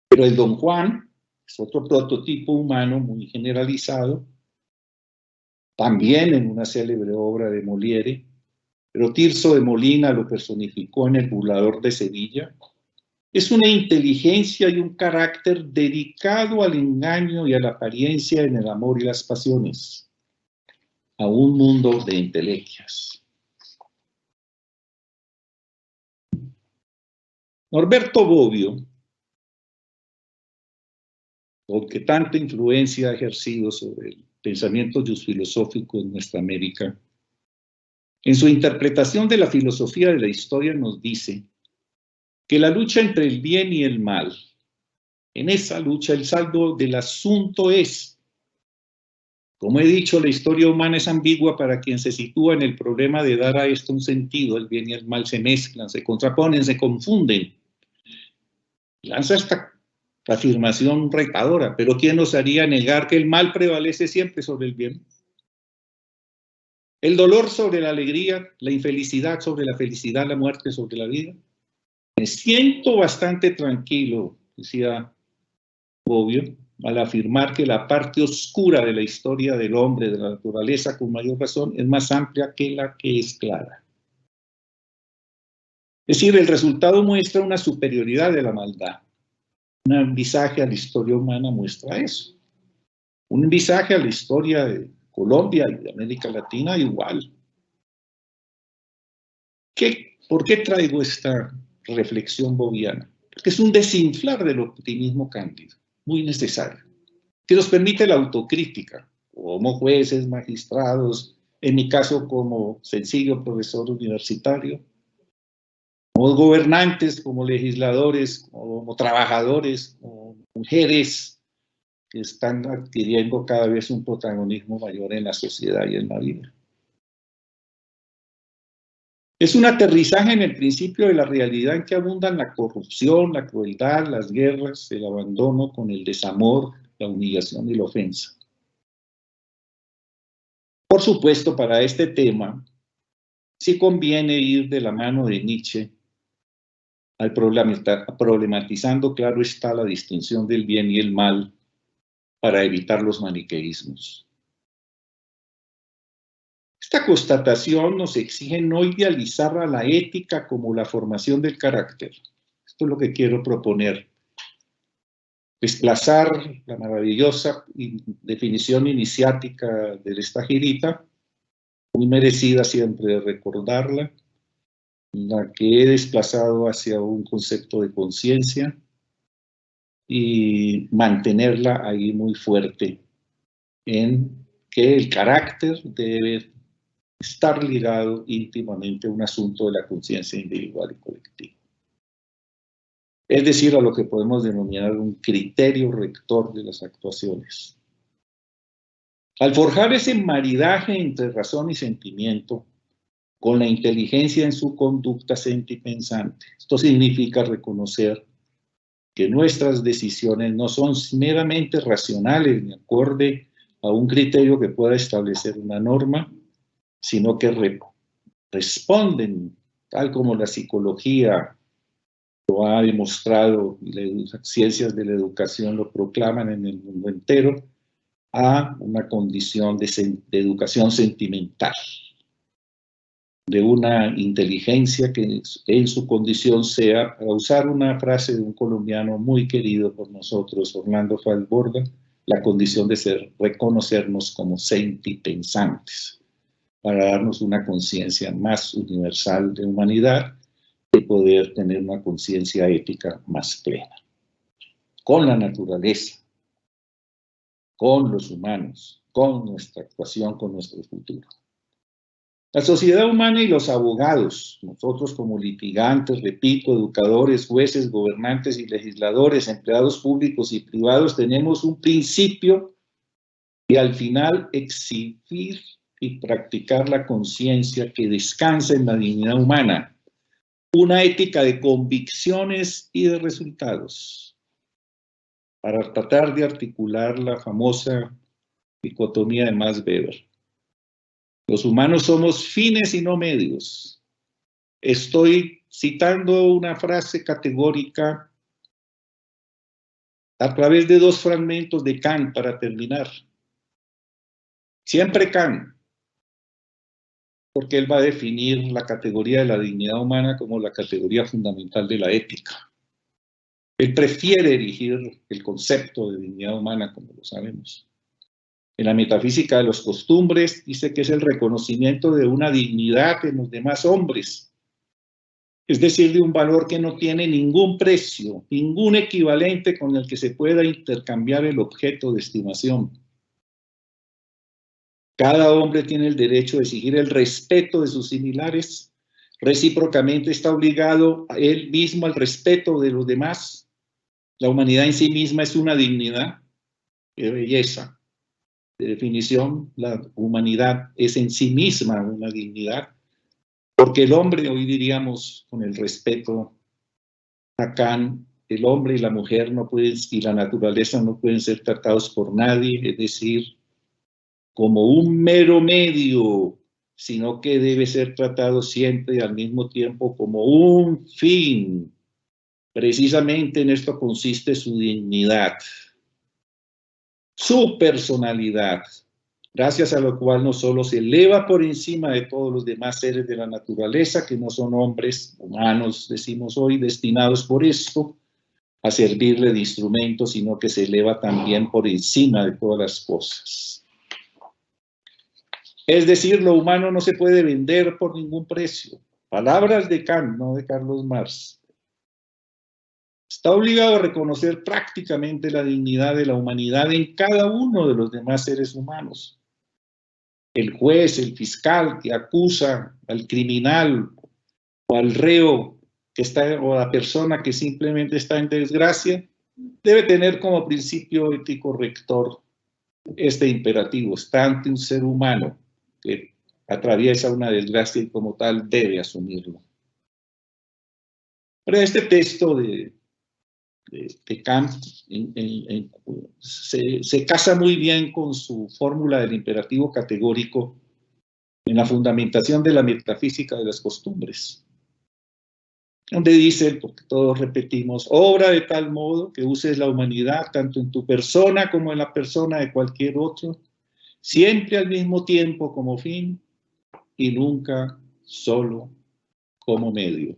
Pero el Don Juan es otro prototipo humano muy generalizado, también en una célebre obra de Molière, pero Tirso de Molina lo personificó en El burlador de Sevilla. Es una inteligencia y un carácter dedicado al engaño y a la apariencia en el amor y las pasiones, a un mundo de entelequias. Norberto Bobbio, que tanta influencia ha ejercido sobre el pensamiento filosófico en nuestra América, en su interpretación de la filosofía de la historia nos dice que la lucha entre el bien y el mal, en esa lucha el saldo del asunto es, como he dicho, la historia humana es ambigua para quien se sitúa en el problema de dar a esto un sentido. El bien y el mal se mezclan, se contraponen, se confunden. Lanza esta afirmación retadora, pero ¿quién osaría negar que el mal prevalece siempre sobre el bien? El dolor sobre la alegría, la infelicidad sobre la felicidad, la muerte sobre la vida. Me siento bastante tranquilo, decía Bobbio, al afirmar que la parte oscura de la historia del hombre, de la naturaleza, con mayor razón, es más amplia que la que es clara. Es decir, el resultado muestra una superioridad de la maldad. Un visaje a la historia humana muestra eso. Un visaje a la historia de Colombia y de América Latina igual. ¿Por qué traigo esta reflexión boviana? Porque es un desinflar del optimismo cándido, muy necesario, que nos permite la autocrítica, como jueces, magistrados, en mi caso como sencillo profesor universitario, como gobernantes, como legisladores, como trabajadores, como mujeres que están adquiriendo cada vez un protagonismo mayor en la sociedad y en la vida. Es un aterrizaje en el principio de la realidad en que abundan la corrupción, la crueldad, las guerras, el abandono con el desamor, la humillación y la ofensa. Por supuesto, para este tema, sí conviene ir de la mano de Nietzsche problematizando, claro está, la distinción del bien y el mal para evitar los maniqueísmos. Esta constatación nos exige no idealizar a la ética como la formación del carácter. Esto es lo que quiero proponer. Desplazar la maravillosa definición iniciática de esta girita, muy merecida siempre recordarla, la que he desplazado hacia un concepto de conciencia y mantenerla ahí muy fuerte en que el carácter debe estar ligado íntimamente a un asunto de la conciencia individual y colectiva. Es decir, a lo que podemos denominar un criterio rector de las actuaciones. Al forjar ese maridaje entre razón y sentimiento, con la inteligencia en su conducta sentipensante, esto significa reconocer que nuestras decisiones no son meramente racionales ni acorde a un criterio que pueda establecer una norma, sino que responden, tal como la psicología lo ha demostrado y las ciencias de la educación lo proclaman en el mundo entero, a una condición de educación sentimental, de una inteligencia que en su condición sea, para usar una frase de un colombiano muy querido por nosotros, Orlando Falborda, la condición de reconocernos como sentipensantes, para darnos una conciencia más universal de humanidad y poder tener una conciencia ética más plena. Con la naturaleza, con los humanos, con nuestra actuación, con nuestro futuro. La sociedad humana y los abogados, nosotros como litigantes, repito, educadores, jueces, gobernantes y legisladores, empleados públicos y privados, tenemos un principio y al final exhibir y practicar la conciencia que descansa en la dignidad humana, una ética de convicciones y de resultados, para tratar de articular la famosa dicotomía de Max Weber. Los humanos somos fines y no medios. Estoy citando una frase categórica a través de dos fragmentos de Kant para terminar. Siempre Kant, porque él va a definir la categoría de la dignidad humana como la categoría fundamental de la ética. Él prefiere erigir el concepto de dignidad humana, como lo sabemos. En la metafísica de las costumbres dice que es el reconocimiento de una dignidad en los demás hombres, es decir, de un valor que no tiene ningún precio, ningún equivalente con el que se pueda intercambiar el objeto de estimación. Cada hombre tiene el derecho de exigir el respeto de sus similares, recíprocamente está obligado a él mismo al respeto de los demás. La humanidad en sí misma es una dignidad, qué belleza. De definición, la humanidad es en sí misma una dignidad, porque el hombre, hoy diríamos con el respeto a Kant, el hombre y la mujer no pueden, y la naturaleza no pueden ser tratados por nadie, es decir, como un mero medio, sino que debe ser tratado siempre y al mismo tiempo como un fin. Precisamente en esto consiste su dignidad, su personalidad, gracias a lo cual no solo se eleva por encima de todos los demás seres de la naturaleza, que no son hombres humanos, decimos hoy, destinados por esto a servirle de instrumento, sino que se eleva también por encima de todas las cosas. Es decir, lo humano no se puede vender por ningún precio. Palabras de Kant, no de Carlos Marx. Está obligado a reconocer prácticamente la dignidad de la humanidad en cada uno de los demás seres humanos. El juez, el fiscal que acusa al criminal o al reo que está, o a la persona que simplemente está en desgracia, debe tener como principio ético rector este imperativo: está ante un ser humano que atraviesa una desgracia y como tal debe asumirlo. Pero este texto de Kant se casa muy bien con su fórmula del imperativo categórico en la fundamentación de la metafísica de las costumbres, donde dice, porque todos repetimos, obra de tal modo que uses la humanidad tanto en tu persona como en la persona de cualquier otro, siempre al mismo tiempo como fin y nunca solo como medio.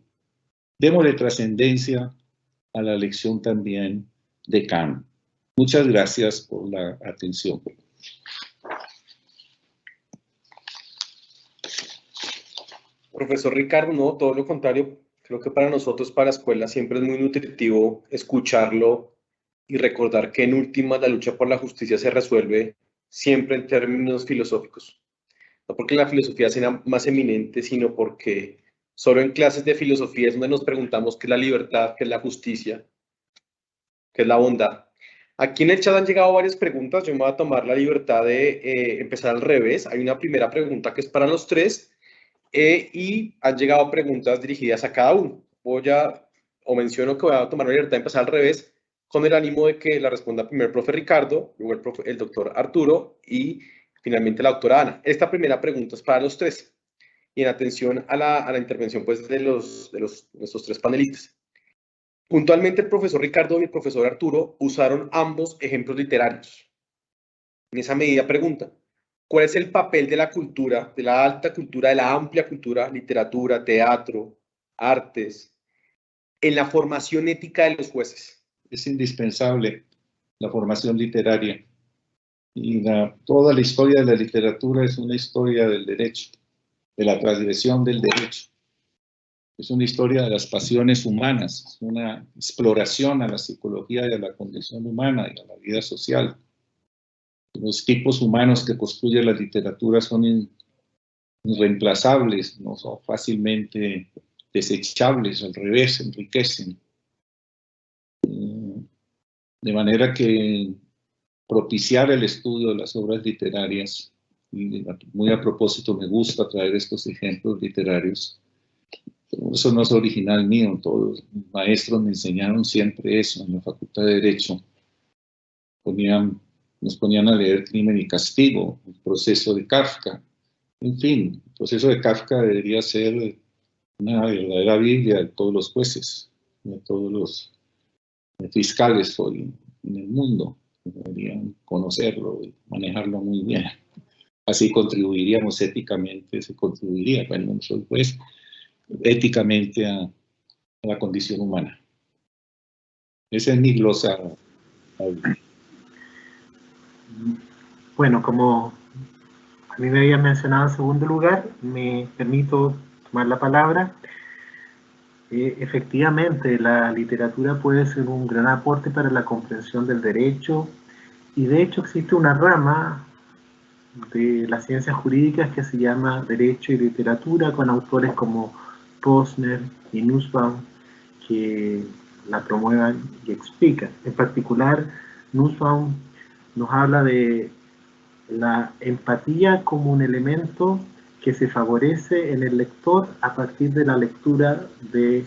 Démosle trascendencia a la lección también de Kant. Muchas gracias por la atención. Profesor Ricardo, no, todo lo contrario. Creo que para nosotros, para la escuela, siempre es muy nutritivo escucharlo y recordar que en última la lucha por la justicia se resuelve siempre en términos filosóficos. No porque la filosofía sea más eminente, sino porque solo en clases de filosofía es donde nos preguntamos qué es la libertad, qué es la justicia, qué es la bondad. Aquí en el chat han llegado varias preguntas. Yo me voy a tomar la libertad de empezar al revés. Hay una primera pregunta que es para los tres y han llegado preguntas dirigidas a cada uno. Menciono que voy a tomar la libertad de empezar al revés con el ánimo de que la responda primero el profe Ricardo, luego el doctor Arturo y finalmente la doctora Ana. Esta primera pregunta es para los tres y en atención a la intervención pues, de nuestros tres panelistas. Puntualmente el profesor Ricardo y el profesor Arturo usaron ambos ejemplos literarios. En esa medida pregunta, ¿cuál es el papel de la cultura, de la alta cultura, de la amplia cultura, literatura, teatro, artes, en la formación ética de los jueces? Es indispensable la formación literaria. Y toda la historia de la literatura es una historia del derecho, de la transgresión del derecho. Es una historia de las pasiones humanas, es una exploración a la psicología y a la condición humana y a la vida social. Los tipos humanos que construye la literatura son irreemplazables, no son fácilmente desechables, al revés, enriquecen. De manera que propiciar el estudio de las obras literarias, y muy a propósito me gusta traer estos ejemplos literarios. Eso no es original mío, todos los maestros me enseñaron siempre eso en la Facultad de Derecho. Nos ponían a leer Crimen y Castigo, el proceso de Kafka. En fin, el proceso de Kafka debería ser una verdadera Biblia de todos los jueces, de todos los fiscales hoy en el mundo. Deberían conocerlo y manejarlo muy bien. Así contribuiríamos éticamente, bueno, no soy juez, éticamente a la condición humana. Esa es mi glosa. Bueno, como a mí me habían mencionado en segundo lugar, me permito tomar la palabra. Efectivamente, la literatura puede ser un gran aporte para la comprensión del derecho y de hecho existe una rama de las ciencias jurídicas que se llama Derecho y Literatura, con autores como Posner y Nussbaum que la promuevan y explican. En particular, Nussbaum nos habla de la empatía como un elemento que se favorece en el lector a partir de la lectura de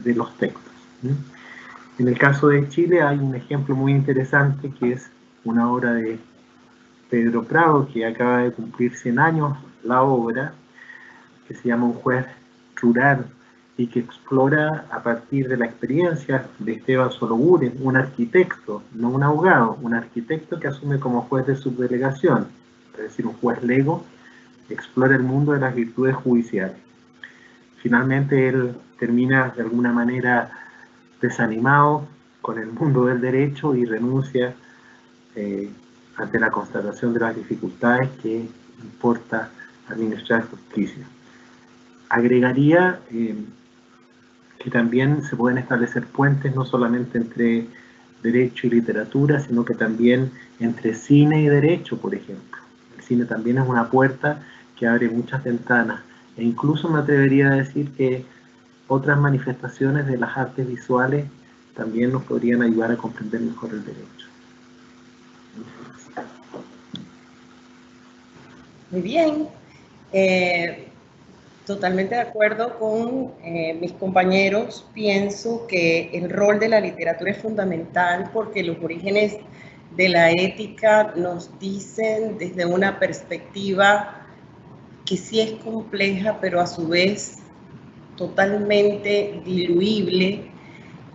los textos. En el caso de Chile hay un ejemplo muy interesante que es una obra de Pedro Prado, que acaba de cumplir 100 años la obra, que se llama Un juez rural y que explora a partir de la experiencia de Esteban Sologuren, un arquitecto, no un abogado, un arquitecto que asume como juez de subdelegación, es decir, un juez lego, explora el mundo de las virtudes judiciales. Finalmente él termina de alguna manera desanimado con el mundo del derecho y renuncia ante la constatación de las dificultades que importa administrar justicia. Agregaría que también se pueden establecer puentes no solamente entre derecho y literatura, sino que también entre cine y derecho, por ejemplo. El cine también es una puerta que abre muchas ventanas, e incluso me atrevería a decir que otras manifestaciones de las artes visuales también nos podrían ayudar a comprender mejor el derecho. Muy bien. Totalmente de acuerdo con mis compañeros. Pienso que el rol de la literatura es fundamental porque los orígenes de la ética nos dicen desde una perspectiva que sí es compleja, pero a su vez totalmente diluible,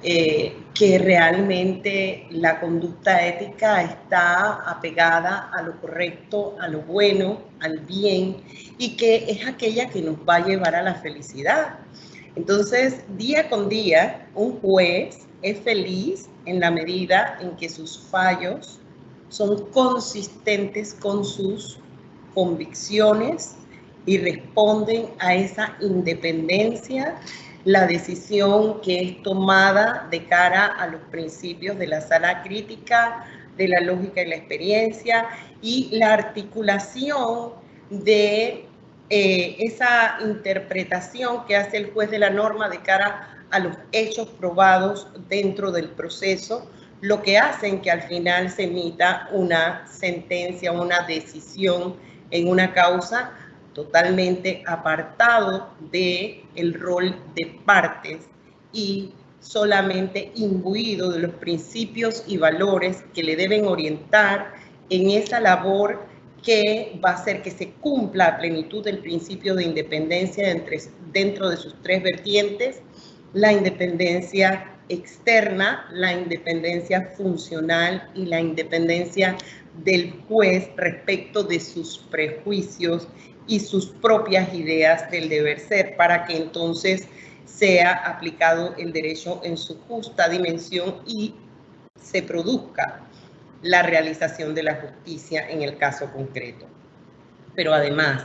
que realmente la conducta ética está apegada a lo correcto, a lo bueno, al bien, y que es aquella que nos va a llevar a la felicidad. Entonces, día con día, un juez es feliz en la medida en que sus fallos son consistentes con sus convicciones y responden a esa independencia, la decisión que es tomada de cara a los principios de la sana crítica, de la lógica y la experiencia, y la articulación de esa interpretación que hace el juez de la norma de cara a los hechos probados dentro del proceso, lo que hacen que al final se emita una sentencia, una decisión en una causa totalmente apartado del rol de partes y solamente imbuido de los principios y valores que le deben orientar en esa labor que va a hacer que se cumpla a plenitud el principio de independencia dentro de sus tres vertientes: la independencia externa, la independencia funcional y la independencia del juez respecto de sus prejuicios y sus propias ideas del deber ser, para que entonces sea aplicado el derecho en su justa dimensión y se produzca la realización de la justicia en el caso concreto. Pero además,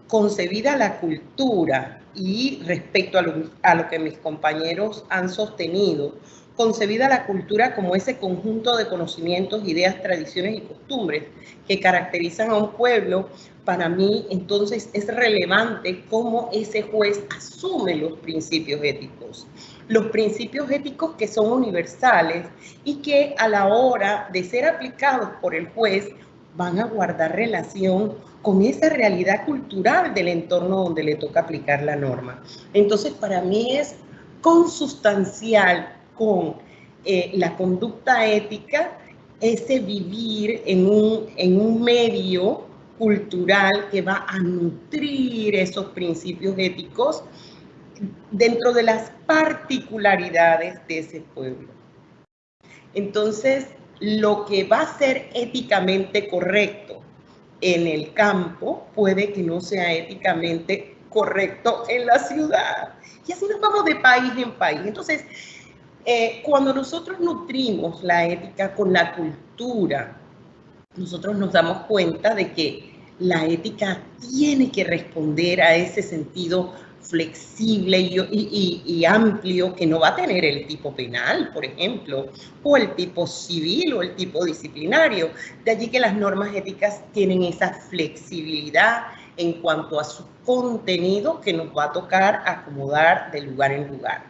concebida la cultura, y respecto a lo que mis compañeros han sostenido, concebida la cultura como ese conjunto de conocimientos, ideas, tradiciones y costumbres que caracterizan a un pueblo, para mí entonces es relevante cómo ese juez asume los principios éticos. Los principios éticos que son universales y que a la hora de ser aplicados por el juez van a guardar relación con esa realidad cultural del entorno donde le toca aplicar la norma. Entonces, para mí es consustancial con la conducta ética ese vivir en un medio cultural que va a nutrir esos principios éticos dentro de las particularidades de ese pueblo. Entonces, lo que va a ser éticamente correcto en el campo puede que no sea éticamente correcto en la ciudad. Y así nos vamos de país en país. Entonces, cuando nosotros nutrimos la ética con la cultura, nosotros nos damos cuenta de que la ética tiene que responder a ese sentido flexible y amplio que no va a tener el tipo penal, por ejemplo, o el tipo civil o el tipo disciplinario. De allí que las normas éticas tienen esa flexibilidad en cuanto a su contenido que nos va a tocar acomodar de lugar en lugar.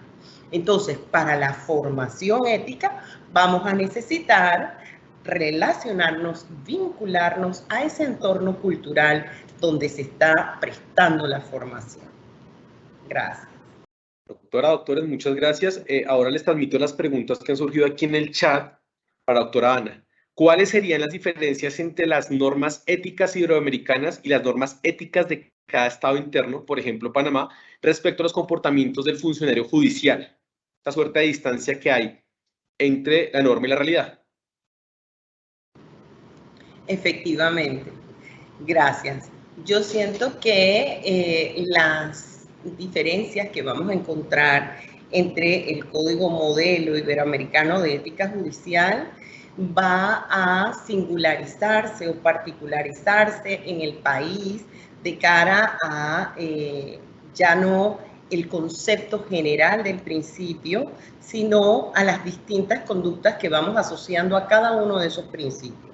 Entonces, para la formación ética vamos a necesitar relacionarnos, vincularnos a ese entorno cultural donde se está prestando la formación. Gracias. Doctores, muchas gracias. Ahora les transmito las preguntas que han surgido aquí en el chat para doctora Ana. ¿Cuáles serían las diferencias entre las normas éticas iberoamericanas y las normas éticas de cada estado interno, por ejemplo, Panamá, respecto a los comportamientos del funcionario judicial? Esta suerte de distancia que hay entre la norma y la realidad. Efectivamente. Gracias. Yo siento que las diferencias que vamos a encontrar entre el Código Modelo Iberoamericano de Ética Judicial va a singularizarse o particularizarse en el país de cara a ya no el concepto general del principio, sino a las distintas conductas que vamos asociando a cada uno de esos principios.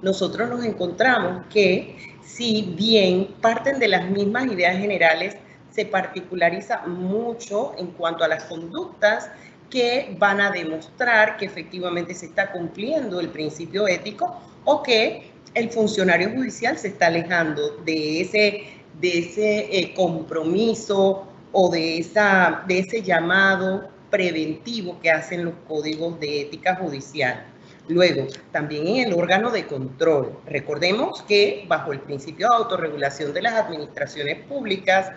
Nosotros nos encontramos que si bien parten de las mismas ideas generales, se particulariza mucho en cuanto a las conductas que van a demostrar que efectivamente se está cumpliendo el principio ético o que el funcionario judicial se está alejando de ese compromiso o de ese llamado preventivo que hacen los códigos de ética judicial. Luego, también en el órgano de control. Recordemos que bajo el principio de autorregulación de las administraciones públicas,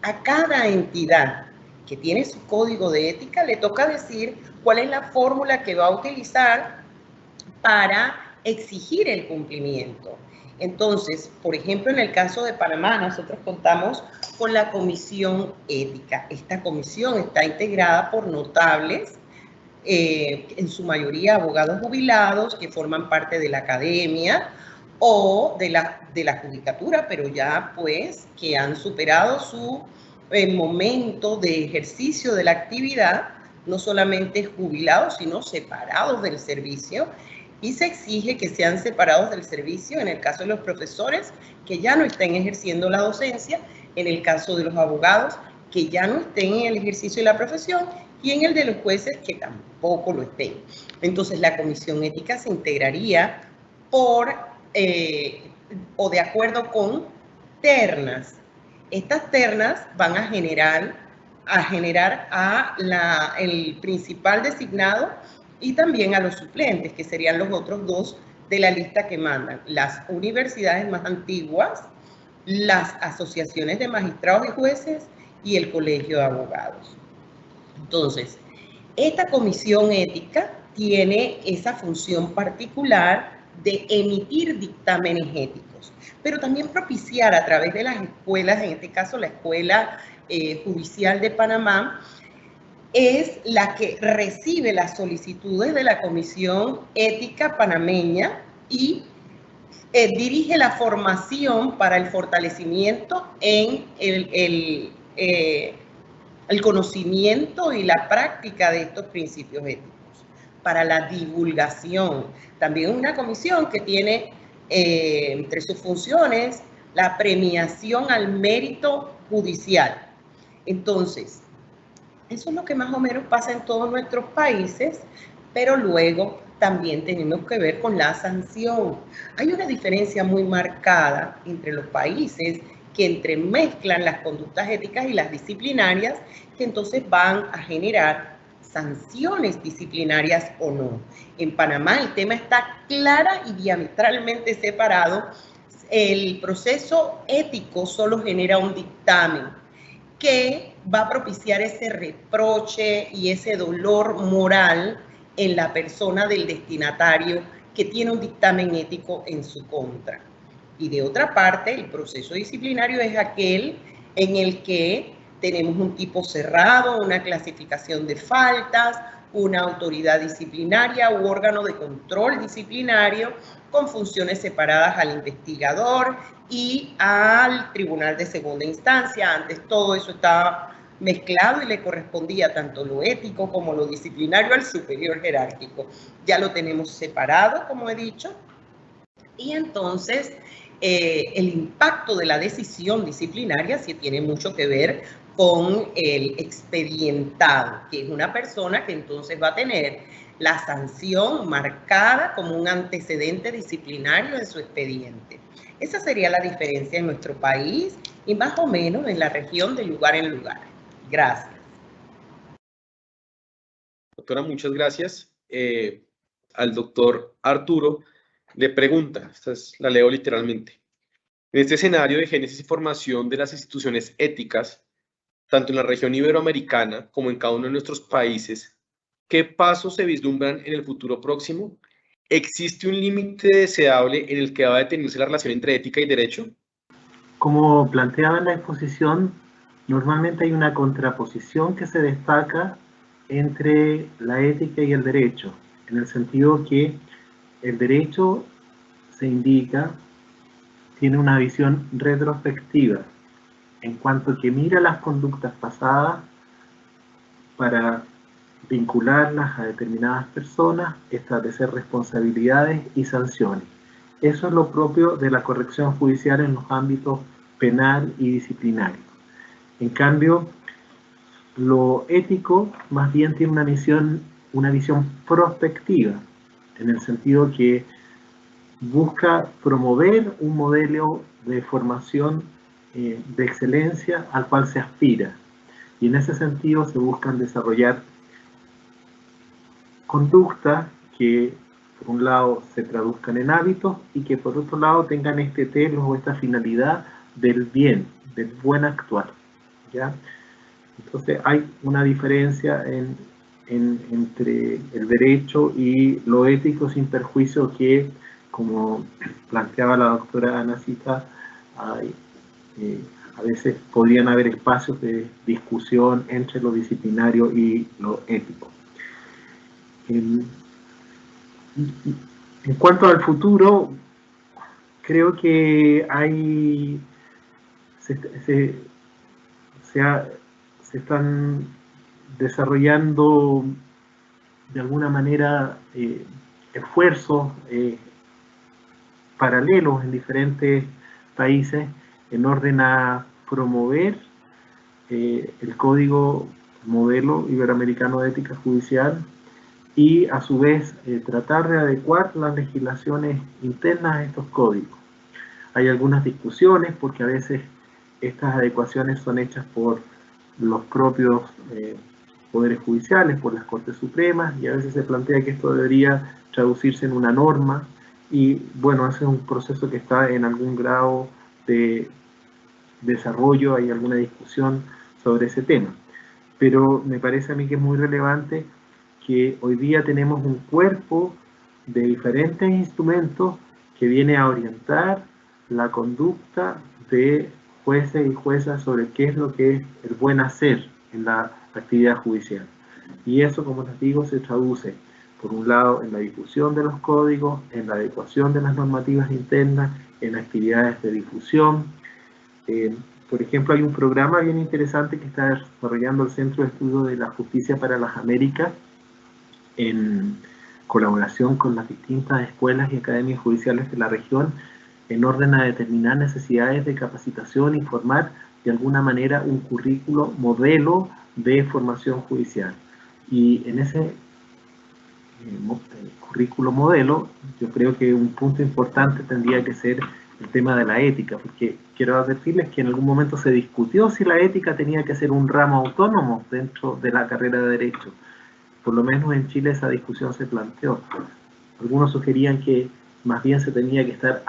a cada entidad que tiene su código de ética le toca decir cuál es la fórmula que va a utilizar para exigir el cumplimiento. Entonces, por ejemplo, en el caso de Panamá, nosotros contamos con la comisión ética. Esta comisión está integrada por notables, en su mayoría abogados jubilados que forman parte de la academia o de la judicatura, pero ya pues que han superado su momento de ejercicio de la actividad, no solamente jubilados, sino separados del servicio, y se exige que sean separados del servicio en el caso de los profesores que ya no estén ejerciendo la docencia, en el caso de los abogados que ya no estén en el ejercicio de la profesión y en el de los jueces que tampoco lo estén. Entonces la comisión ética se integraría por o de acuerdo con ternas. Estas ternas van a generar el principal designado y también a los suplentes, que serían los otros dos de la lista que mandan. Las universidades más antiguas, las asociaciones de magistrados y jueces y el colegio de abogados. Entonces, esta comisión ética tiene esa función particular de emitir dictámenes éticos, pero también propiciar a través de las escuelas, en este caso la Escuela Judicial de Panamá, es la que recibe las solicitudes de la Comisión Ética Panameña y dirige la formación para el fortalecimiento en el conocimiento y la práctica de estos principios éticos. Para la divulgación, también es una comisión que tiene entre sus funciones la premiación al mérito judicial. Entonces, eso es lo que más o menos pasa en todos nuestros países, pero luego también tenemos que ver con la sanción. Hay una diferencia muy marcada entre los países que entremezclan las conductas éticas y las disciplinarias, que entonces van a generar sanciones disciplinarias o no. En Panamá el tema está clara y diametralmente separado. El proceso ético solo genera un dictamen que va a propiciar ese reproche y ese dolor moral en la persona del destinatario que tiene un dictamen ético en su contra. Y de otra parte, el proceso disciplinario es aquel en el que tenemos un tipo cerrado, una clasificación de faltas, una autoridad disciplinaria u órgano de control disciplinario con funciones separadas al investigador y al tribunal de segunda instancia. Antes todo eso estaba mezclado y le correspondía tanto lo ético como lo disciplinario al superior jerárquico. Ya lo tenemos separado, como he dicho, y entonces el impacto de la decisión disciplinaria sí tiene mucho que ver con el expedientado, que es una persona que entonces va a tener la sanción marcada como un antecedente disciplinario en su expediente. Esa sería la diferencia en nuestro país y más o menos en la región de lugar en lugar. Gracias. Doctora, muchas gracias. Al doctor Arturo le pregunta, la leo literalmente. En este escenario de génesis y formación de las instituciones éticas, tanto en la región iberoamericana como en cada uno de nuestros países, ¿qué pasos se vislumbran en el futuro próximo? ¿Existe un límite deseable en el que va a detenerse la relación entre ética y derecho? Como planteaba en la exposición, normalmente hay una contraposición que se destaca entre la ética y el derecho, en el sentido que el derecho se indica, tiene una visión retrospectiva, en cuanto que mira las conductas pasadas para vincularlas a determinadas personas, establecer responsabilidades y sanciones. Eso es lo propio de la corrección judicial en los ámbitos penal y disciplinario. En cambio, lo ético más bien tiene una visión prospectiva, en el sentido que busca promover un modelo de formación de excelencia al cual se aspira. Y en ese sentido se buscan desarrollar conductas que por un lado se traduzcan en hábitos y que por otro lado tengan este telos o esta finalidad del bien, del buen actuar, ¿ya? Entonces hay una diferencia entre el derecho y lo ético, sin perjuicio que, como planteaba la doctora Anacita, a veces podrían haber espacios de discusión entre lo disciplinario y lo ético. En cuanto al futuro, creo que se están desarrollando de alguna manera esfuerzos paralelos en diferentes países en orden a promover el Código Modelo Iberoamericano de Ética Judicial y a su vez tratar de adecuar las legislaciones internas a estos códigos. Hay algunas discusiones porque a veces estas adecuaciones son hechas por los propios poderes judiciales, por las Cortes Supremas, y a veces se plantea que esto debería traducirse en una norma, y bueno, ese es un proceso que está en algún grado de desarrollo, hay alguna discusión sobre ese tema. Pero me parece a mí que es muy relevante que hoy día tenemos un cuerpo de diferentes instrumentos que viene a orientar la conducta de jueces y juezas sobre qué es lo que es el buen hacer en la actividad judicial. Y eso, como les digo, se traduce, por un lado, en la difusión de los códigos, en la adecuación de las normativas internas, en actividades de difusión. Por ejemplo, hay un programa bien interesante que está desarrollando el Centro de Estudio de la Justicia para las Américas, en colaboración con las distintas escuelas y academias judiciales de la región, en orden a determinar necesidades de capacitación y formar de alguna manera un currículo modelo de formación judicial. Y en ese currículo modelo, yo creo que un punto importante tendría que ser el tema de la ética, porque quiero advertirles que en algún momento se discutió si la ética tenía que ser un ramo autónomo dentro de la carrera de Derecho. Por lo menos en Chile esa discusión se planteó. Algunos sugerían que más bien se tenía que estar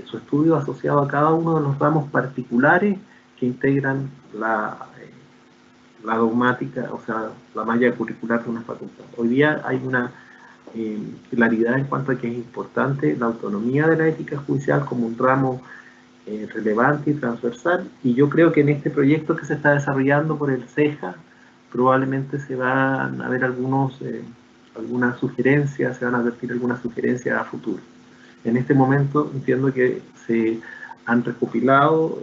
su estudio asociado a cada uno de los ramos particulares que integran la dogmática, o sea, la malla curricular de una facultad. Hoy día hay una claridad en cuanto a que es importante la autonomía de la ética judicial como un ramo relevante y transversal, y yo creo que en este proyecto que se está desarrollando por el CEJA probablemente se van a ver algunas sugerencias, se van a advertir algunas sugerencias a futuro. En este momento entiendo que se han recopilado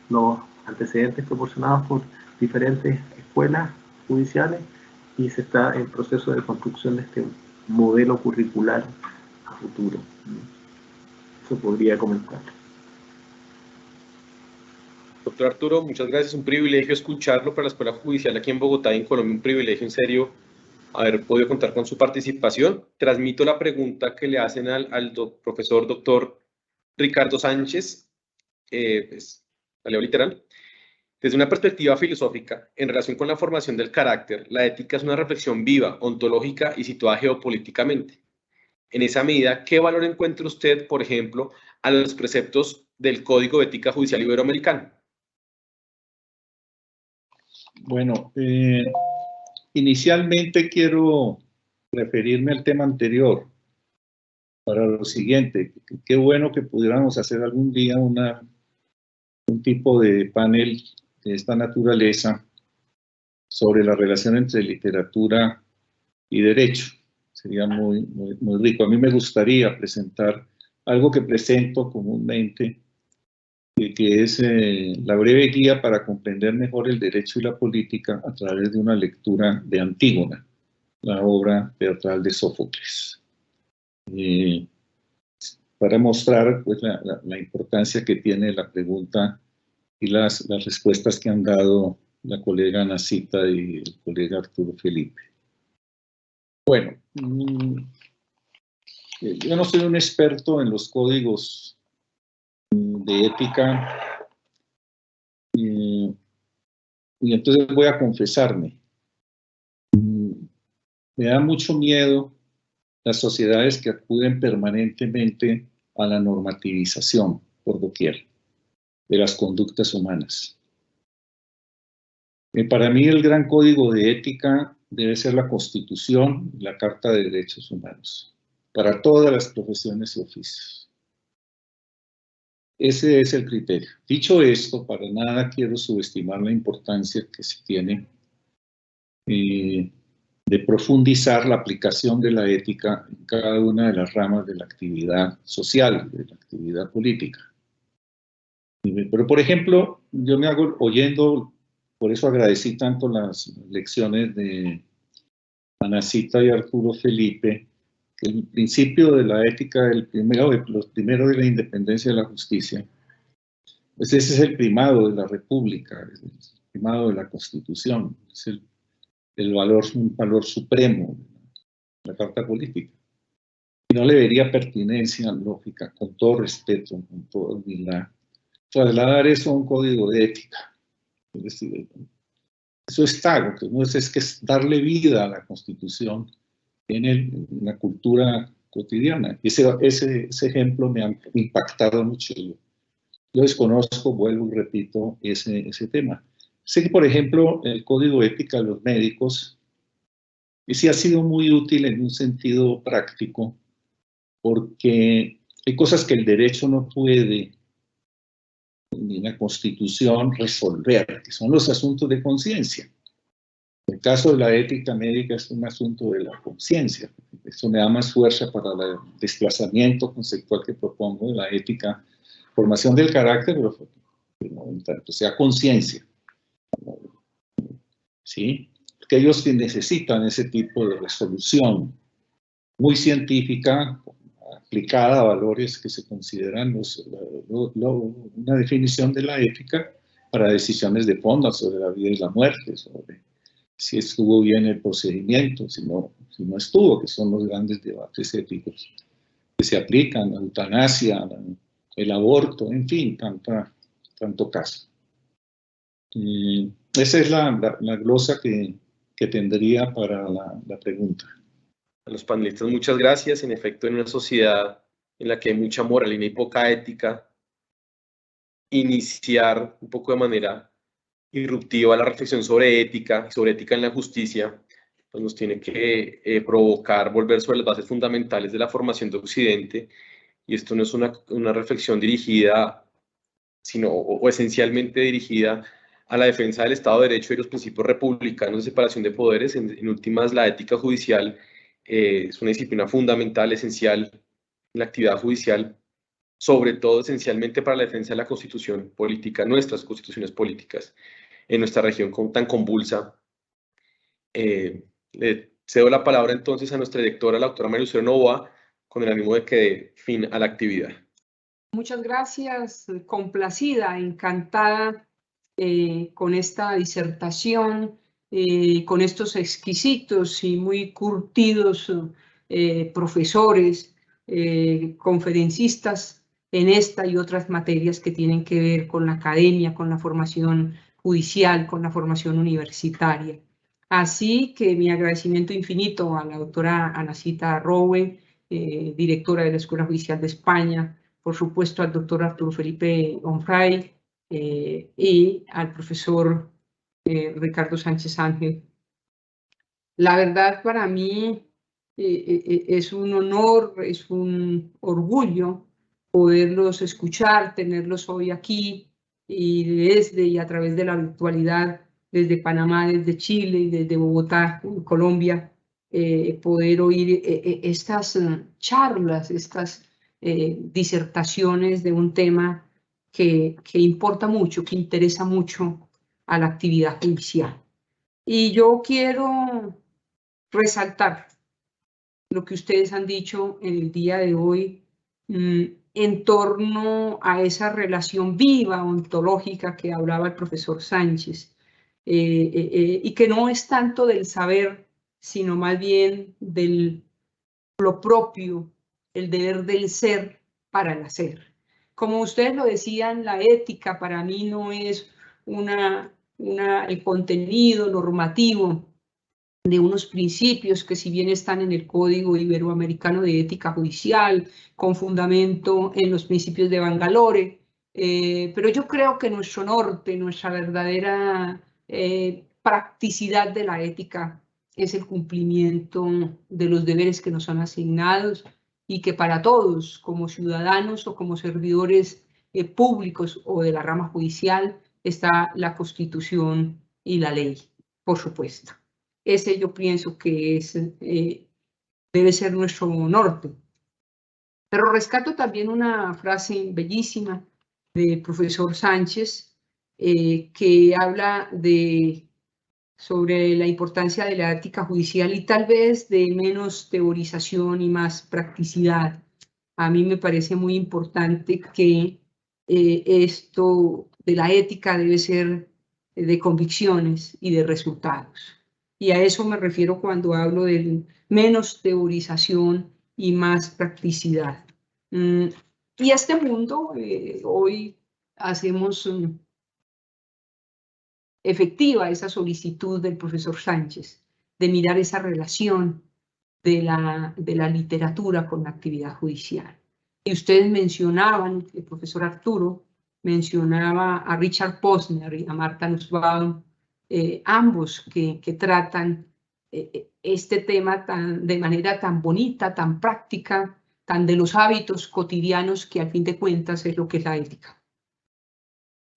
los antecedentes proporcionados por diferentes escuelas judiciales y se está en proceso de construcción de este modelo curricular a futuro. Eso podría comentar. Doctor Arturo, muchas gracias. Un privilegio escucharlo para la Escuela Judicial aquí en Bogotá y en Colombia. Un privilegio en serio haber podido contar con su participación. Transmito la pregunta que le hacen al profesor doctor Ricardo Sánchez, pues, la leo literal. Desde una perspectiva filosófica, en relación con la formación del carácter, la ética es una reflexión viva, ontológica y situada geopolíticamente. En esa medida, ¿qué valor encuentra usted, por ejemplo, a los preceptos del Código de Ética Judicial Iberoamericano? Bueno, inicialmente quiero referirme al tema anterior para lo siguiente. Qué bueno que pudiéramos hacer algún día un tipo de panel de esta naturaleza sobre la relación entre literatura y derecho. Sería muy rico. A mí me gustaría presentar algo que presento comúnmente, que es la breve guía para comprender mejor el derecho y la política a través de una lectura de Antígona, la obra teatral de Sófocles. Para mostrar pues, la importancia que tiene la pregunta y las respuestas que han dado la colega Anacita y el colega Arturo Felipe. Bueno, yo no soy un experto en los códigos de ética y entonces voy a confesarme. Me da mucho miedo las sociedades que acuden permanentemente a la normativización por doquier de las conductas humanas. Para mí el gran código de ética debe ser la Constitución y la Carta de Derechos Humanos, para todas las profesiones y oficios. Ese es el criterio. Dicho esto, para nada quiero subestimar la importancia que se tiene de profundizar la aplicación de la ética en cada una de las ramas de la actividad social, de la actividad política. Pero, por ejemplo, yo me hago oyendo, por eso agradecí tanto las lecciones de Anacita y Arturo Felipe, que el principio de la ética, los primeros de la independencia de la justicia, pues ese es el primado de la República, es el primado de la Constitución, es un valor supremo de la Carta Política. Y no le vería pertinencia lógica, con todo respeto, con toda humildad, trasladar eso a un código de ética. Es decir, eso está, lo que no es que es darle vida a la Constitución en la cultura cotidiana. Ese ejemplo me ha impactado mucho. Yo desconozco, vuelvo y repito, ese tema. Sé que, por ejemplo, el código de ética de los médicos sí ha sido muy útil en un sentido práctico, porque hay cosas que el derecho no puede, ni la Constitución, resolver, que son los asuntos de conciencia. El caso de la ética médica es un asunto de la conciencia. Eso me da más fuerza para el desplazamiento conceptual que propongo de la ética, formación del carácter, pero en tanto sea conciencia. ¿Sí? Porque ellos necesitan ese tipo de resolución muy científica, aplicada a valores que se consideran una definición de la ética para decisiones de fondo sobre la vida y la muerte, sobre si estuvo bien el procedimiento, si no estuvo, que son los grandes debates éticos que se aplican, la eutanasia, el aborto, en fin, tanto caso. Esa es la glosa que tendría para la pregunta. A los panelistas, muchas gracias. En efecto, en una sociedad en la que hay mucha moralina y poca ética, iniciar un poco de manera irruptiva la reflexión sobre ética en la justicia, pues nos tiene que provocar volver sobre las bases fundamentales de la formación de Occidente, y esto no es una reflexión dirigida, sino o esencialmente dirigida a la defensa del Estado de Derecho y los principios republicanos de separación de poderes. En últimas, la ética judicial es una disciplina fundamental, esencial en la actividad judicial, sobre todo esencialmente para la defensa de la Constitución política, nuestras constituciones políticas, en nuestra región tan convulsa. Le cedo la palabra entonces a nuestra directora, la doctora María Lucero Novoa, con el ánimo de que dé fin a la actividad. Muchas gracias, complacida, encantada con esta disertación, con estos exquisitos y muy curtidos profesores, conferencistas en esta y otras materias que tienen que ver con la academia, con la formación judicial, con la formación universitaria. Así que mi agradecimiento infinito a la doctora Anacita Rowe, directora de la Escuela Judicial de España, por supuesto al doctor Arturo Felipe Onfray y al profesor Ricardo Sánchez Ángel. La verdad, para mí es un honor, es un orgullo poderlos escuchar, tenerlos hoy aquí y desde y a través de la virtualidad desde Panamá, desde Chile y desde Bogotá, Colombia, poder oír estas charlas, estas disertaciones de un tema que importa mucho, que interesa mucho a la actividad judicial. Y yo quiero resaltar lo que ustedes han dicho en el día de hoy en torno a esa relación viva, ontológica que hablaba el profesor Sánchez, y que no es tanto del saber, sino más bien de lo propio, el deber del ser para el hacer. Como ustedes lo decían, la ética para mí no es el contenido normativo de unos principios que si bien están en el Código Iberoamericano de Ética Judicial, con fundamento en los principios de Bangalore, pero yo creo que nuestro norte, nuestra verdadera practicidad de la ética es el cumplimiento de los deberes que nos son asignados y que para todos, como ciudadanos o como servidores públicos o de la rama judicial, está la Constitución y la ley, por supuesto. Ese yo pienso que debe ser nuestro norte. Pero rescato también una frase bellísima del profesor Sánchez que habla sobre la importancia de la ética judicial y tal vez de menos teorización y más practicidad. A mí me parece muy importante que esto de la ética debe ser de convicciones y de resultados. Y a eso me refiero cuando hablo de menos teorización y más practicidad. Y este mundo, hoy hacemos efectiva esa solicitud del profesor Sánchez de mirar esa relación de la literatura con la actividad judicial. Y ustedes mencionaban, el profesor Arturo mencionaba a Richard Posner y a Martha Nussbaum, ambos que tratan este tema de manera tan bonita, tan práctica, tan de los hábitos cotidianos que al fin de cuentas es lo que es la ética.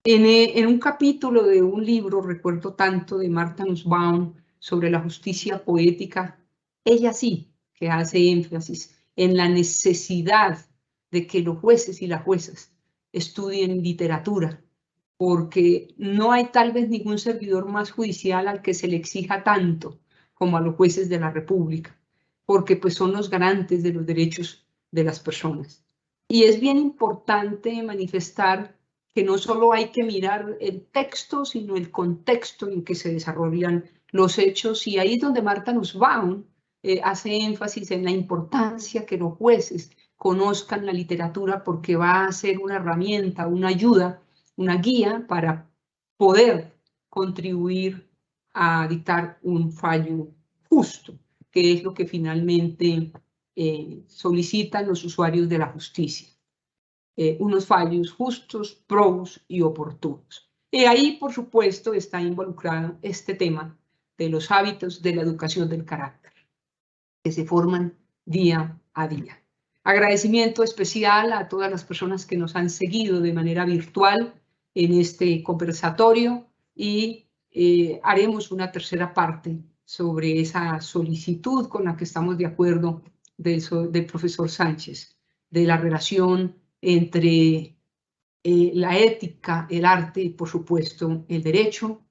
En un capítulo de un libro, recuerdo tanto, de Martha Nussbaum sobre la justicia poética, ella sí que hace énfasis en la necesidad de que los jueces y las juezas estudien literatura, porque no hay tal vez ningún servidor más judicial al que se le exija tanto como a los jueces de la República, porque pues son los garantes de los derechos de las personas. Y es bien importante manifestar que no solo hay que mirar el texto, sino el contexto en que se desarrollan los hechos, y ahí es donde Martha Nussbaum hace énfasis en la importancia que los jueces conozcan la literatura porque va a ser una herramienta, una ayuda, una guía para poder contribuir a dictar un fallo justo, que es lo que finalmente solicitan los usuarios de la justicia. Unos fallos justos, probos y oportunos. Y ahí, por supuesto, está involucrado este tema de los hábitos de la educación del carácter, que se forman día a día. Agradecimiento especial a todas las personas que nos han seguido de manera virtual en este conversatorio y haremos una tercera parte sobre esa solicitud con la que estamos de acuerdo del profesor Sánchez, de la relación entre la ética, el arte y, por supuesto, el derecho,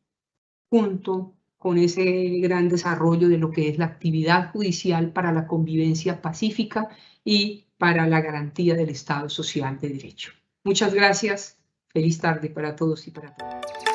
junto con ese gran desarrollo de lo que es la actividad judicial para la convivencia pacífica y para la garantía del Estado social de Derecho. Muchas gracias. Feliz tarde para todos y para todas.